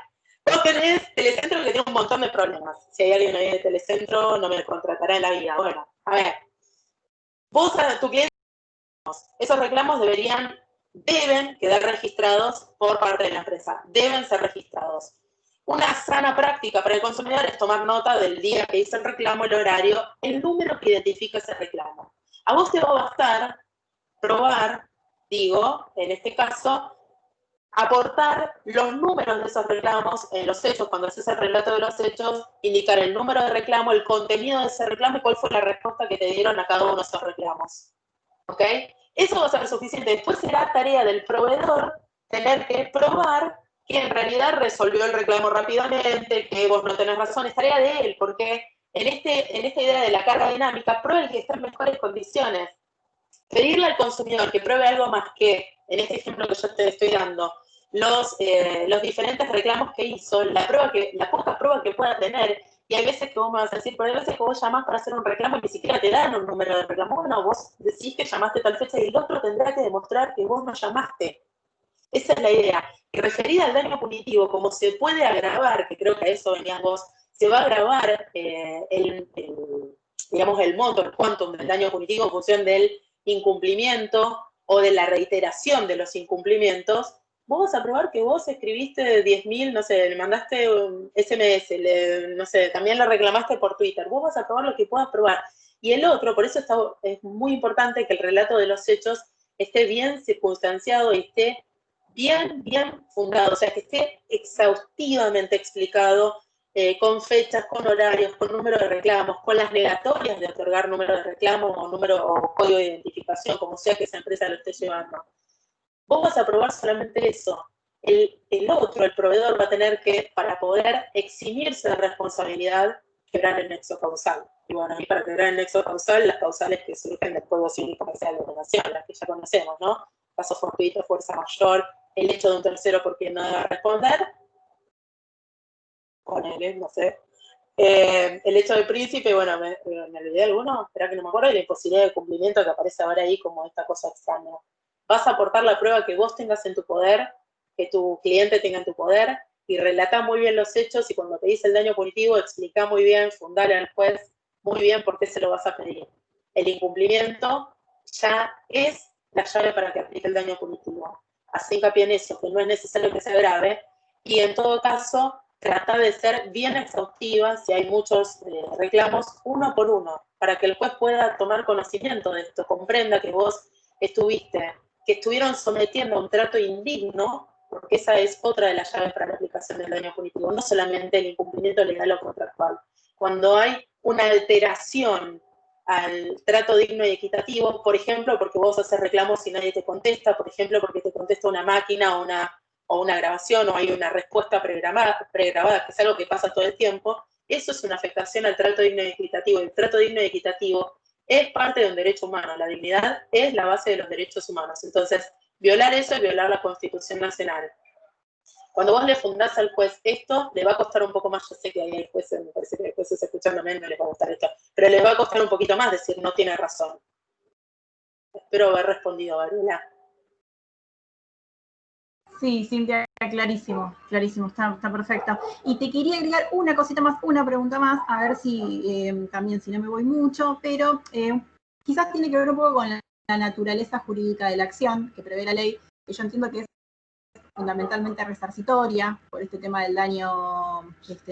vos tenés Telecentro que tiene un montón de problemas. Si hay alguien ahí de Telecentro, no me contratará en la vida. Bueno, a ver. Vos a tu cliente, esos reclamos deben quedar registrados por parte de la empresa. Deben ser registrados. Una sana práctica para el consumidor es tomar nota del día que hizo el reclamo, el horario, el número que identifica ese reclamo. A vos te va a bastar probar, en este caso, aportar los números de esos reclamos en los hechos, cuando haces el relato de los hechos, indicar el número de reclamo, el contenido de ese reclamo y cuál fue la respuesta que te dieron a cada uno de esos reclamos. ¿Ok? Eso va a ser suficiente. Después será tarea del proveedor tener que probar que en realidad resolvió el reclamo rápidamente, que vos no tenés razón, es tarea de él, porque en esta idea de la carga dinámica, pruebe que está en mejores condiciones. Pedirle al consumidor que pruebe algo más que, en este ejemplo que yo te estoy dando, los diferentes reclamos que hizo, la poca prueba que pueda tener, y hay veces que vos me vas a decir, pero hay veces que vos llamás para hacer un reclamo y ni siquiera te dan un número de reclamo. Bueno, vos decís que llamaste tal fecha y el otro tendrá que demostrar que vos no llamaste. Esa es la idea. Y referida al daño punitivo, como se puede agravar, que creo que a eso venías vos, se va a agravar digamos, el monto, el quantum del daño punitivo en función del incumplimiento o de la reiteración de los incumplimientos. Vos vas a probar que vos escribiste 10.000, no sé, le mandaste un SMS, no sé, también lo reclamaste por Twitter. Vos vas a probar lo que puedas probar. Y el otro, por eso es muy importante que el relato de los hechos esté bien circunstanciado y esté bien fundado, o sea, que esté exhaustivamente explicado, con fechas, con horarios, con número de reclamos, con las negatorias de otorgar número de reclamo o número o código de identificación, como sea que esa empresa lo esté llevando. Vos vas a probar solamente eso. El otro, el proveedor, va a tener que, para poder eximirse de responsabilidad, quebrar el nexo causal. Y bueno, y para quebrar el nexo causal, las causales que surgen del Código Civil y Comercial de Ordenación, las que ya conocemos, ¿no? Caso fortuito, fuerza mayor, el hecho de un tercero por quien no debe responder, ponele, no sé. El hecho del príncipe, bueno, me olvidé de alguno, espera que no me acuerdo, y la imposibilidad de cumplimiento que aparece ahora ahí como esta cosa extraña. Vas a aportar la prueba que vos tengas en tu poder, que tu cliente tenga en tu poder, y relata muy bien los hechos, y cuando te dice el daño punitivo, explica muy bien, fundale al juez muy bien por qué se lo vas a pedir. El incumplimiento ya es la llave para que aplique el daño punitivo. Así hincapié en eso, que no es necesario que sea grave, y en todo caso, trata de ser bien exhaustiva, si hay muchos reclamos, uno por uno, para que el juez pueda tomar conocimiento de esto, comprenda que vos que estuvieron sometiendo a un trato indigno, porque esa es otra de las llaves para la aplicación del daño punitivo, no solamente el incumplimiento legal o contractual. Cuando hay una alteración al trato digno y equitativo, por ejemplo, porque vos haces reclamos y nadie te contesta, por ejemplo, porque te contesta una máquina o una grabación, o hay una respuesta pregrabada, que es algo que pasa todo el tiempo, eso es una afectación al trato digno y equitativo. El trato digno y equitativo es parte de un derecho humano, la dignidad es la base de los derechos humanos. Entonces, violar eso es violar la Constitución Nacional. Cuando vos le fundás al juez esto, le va a costar un poco más, yo sé que hay jueces, me parece que hay jueces escuchándome, no les va a gustar esto, pero les va a costar un poquito más decir no tiene razón. Espero haber respondido, Gabriela. Sí, Cintia, clarísimo, clarísimo, está perfecto. Y te quería agregar una cosita más, una pregunta más, a ver si también, si no me voy mucho, pero quizás tiene que ver un poco con la naturaleza jurídica de la acción que prevé la ley, que yo entiendo que es fundamentalmente resarcitoria, por este tema del daño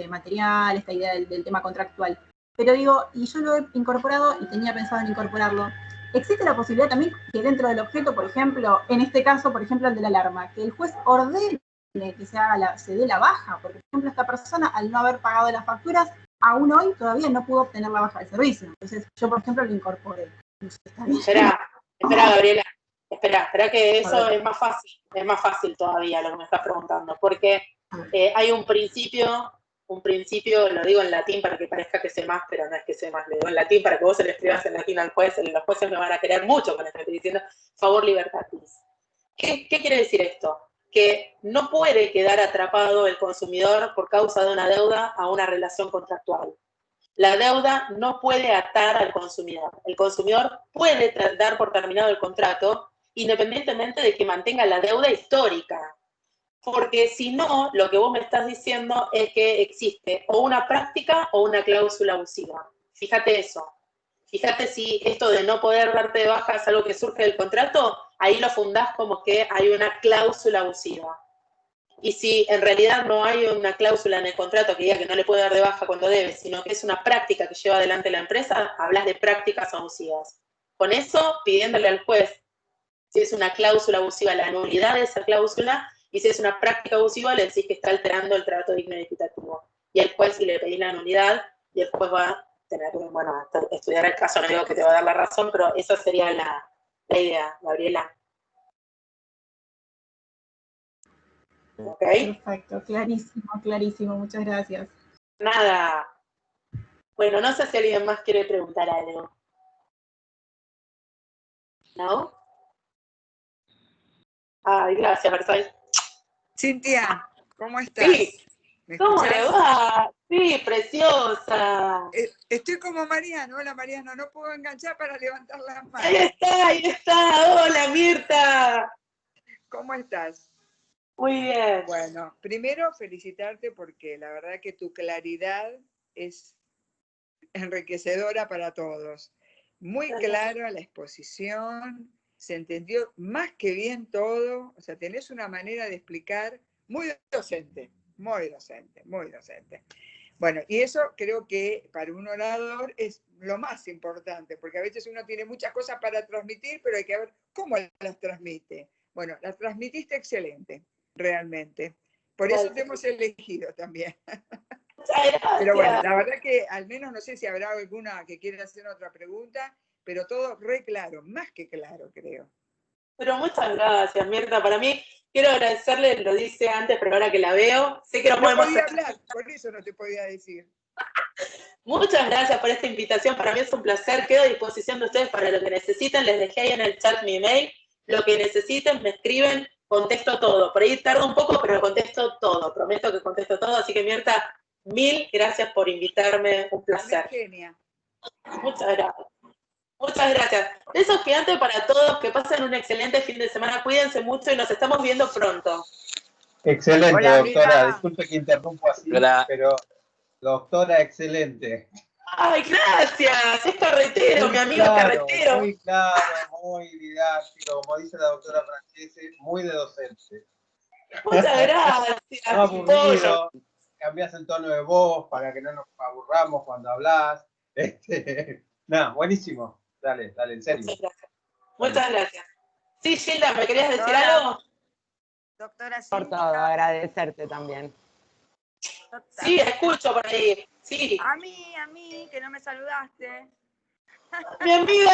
material, esta idea del tema contractual. Pero digo, y yo lo he incorporado y tenía pensado en incorporarlo, existe la posibilidad también que dentro del objeto, por ejemplo, en este caso, por ejemplo, el de la alarma, que el juez ordene que se dé la baja, porque, por ejemplo, esta persona, al no haber pagado las facturas, aún hoy todavía no pudo obtener la baja del servicio. Entonces, yo, por ejemplo, lo incorporé. No sé, ¿está bien? Espera, Gabriela. Espera que eso es más fácil todavía lo que me estás preguntando, porque hay un principio, lo digo en latín para que parezca que sé más, pero no es que sé más, lo digo en latín para que vos se lo escribas en latín al juez, los jueces me van a querer mucho con esto que estoy diciendo, favor libertatis. ¿Qué quiere decir esto? Que no puede quedar atrapado el consumidor por causa de una deuda a una relación contractual. La deuda no puede atar al consumidor. El consumidor puede dar por terminado el contrato independientemente de que mantenga la deuda histórica. Porque si no, lo que vos me estás diciendo es que existe o una práctica o una cláusula abusiva. Fíjate eso. Fíjate si esto de no poder darte de baja es algo que surge del contrato, ahí lo fundás como que hay una cláusula abusiva. Y si en realidad no hay una cláusula en el contrato que diga que no le puede dar de baja cuando debe, sino que es una práctica que lleva adelante la empresa, hablas de prácticas abusivas. Con eso, pidiéndole al juez si es una cláusula abusiva, la nulidad de esa cláusula, y si es una práctica abusiva, le decís que está alterando el trato digno y equitativo. Y el juez, si le pedís la nulidad, y el juez va a tener que, estudiar el caso, no digo que te va a dar la razón, pero esa sería la idea, Gabriela. ¿Okay? Perfecto, clarísimo, muchas gracias. Nada. Bueno, no sé si alguien más quiere preguntar algo. ¿No? Ay, gracias, Versailles. Cintia, ¿cómo estás? Sí. ¿Cómo le va? Sí, preciosa. Estoy como Mariano. Hola, Mariano, no puedo enganchar para levantar las manos. Ahí está. Hola, Mirta. ¿Cómo estás? Muy bien. Bueno, primero felicitarte porque la verdad que tu claridad es enriquecedora para todos. Muy clara la exposición, se entendió más que bien todo, o sea, tenés una manera de explicar muy docente, muy docente, muy docente. Bueno, y eso creo que para un orador es lo más importante, porque a veces uno tiene muchas cosas para transmitir, pero hay que ver cómo las transmite. Bueno, las transmitiste excelente, realmente. Por eso te hemos elegido también. Pero bueno, la verdad que al menos no sé si habrá alguna que quiera hacer otra pregunta, pero todo re claro, más que claro, creo. Pero muchas gracias, Mirta. Para mí, quiero agradecerle, lo dice antes, pero ahora que la veo, sé que no No podemos podía hacer. hablar, por eso no te podía decir. Muchas gracias por esta invitación. Para mí es un placer. Quedo a disposición de ustedes para lo que necesiten. Les dejé ahí en el chat mi email. Lo que necesiten, me escriben, contesto todo. Por ahí tarda un poco, pero contesto todo. Prometo que contesto todo. Así que, Mirta, mil gracias por invitarme. Un placer. Genia. Muchas gracias. Muchas gracias. Besos gigantes para todos. Que pasen un excelente fin de semana. Cuídense mucho y nos estamos viendo pronto. Excelente, Hola, doctora. amiga. Disculpe que interrumpo así, Gra- pero doctora, excelente. Ay, gracias. Es carretero, mi amigo carretero. Muy claro, muy didáctico, como dice la doctora Francese, muy de docente. Muchas gracias. No aburrido, cambiás el tono de voz para que no nos aburramos cuando hablas. No, buenísimo. Dale, en serio. Muchas gracias. Muchas gracias. Sí, Sheila, ¿me querías decir Doctora. algo? Doctora Por Cintia. todo, agradecerte también. Sí, escucho por ahí. Sí. A mí, que no me saludaste. Mi amiga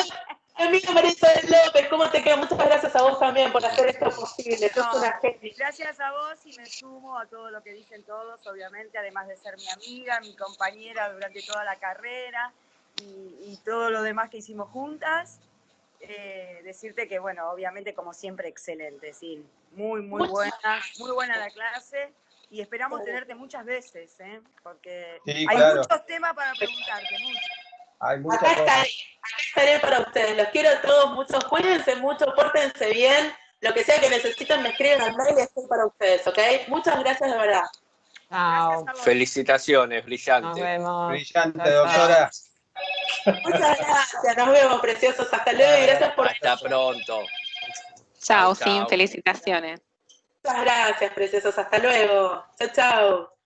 María Isabel López, ¿cómo te queda? Muchas gracias a vos también por hacer esto posible. Sos una genia. Gracias a vos y me sumo a todo lo que dicen todos, obviamente, además de ser mi amiga, mi compañera durante toda la carrera y todo lo demás que hicimos juntas. Decirte que, bueno, obviamente, como siempre, excelente, sí. Muy buena la clase y esperamos tenerte muchas veces, porque Sí, hay claro. muchos temas para preguntarte, muchos. Hay muchas Acá cosas. estaré para ustedes. Los quiero a todos mucho. Cuídense mucho, pórtense bien. Lo que sea que necesiten, me escriben al mail y estoy para ustedes, ¿ok? Muchas gracias de verdad. Chao. Felicitaciones, Nos brillante. vemos. Brillante, Chao, doctora. Muchas gracias. Nos vemos, preciosos. Hasta luego y gracias por Hasta pronto. Chao, Chau, chau. felicitaciones. Muchas gracias, preciosos. Hasta luego. Chao, chao.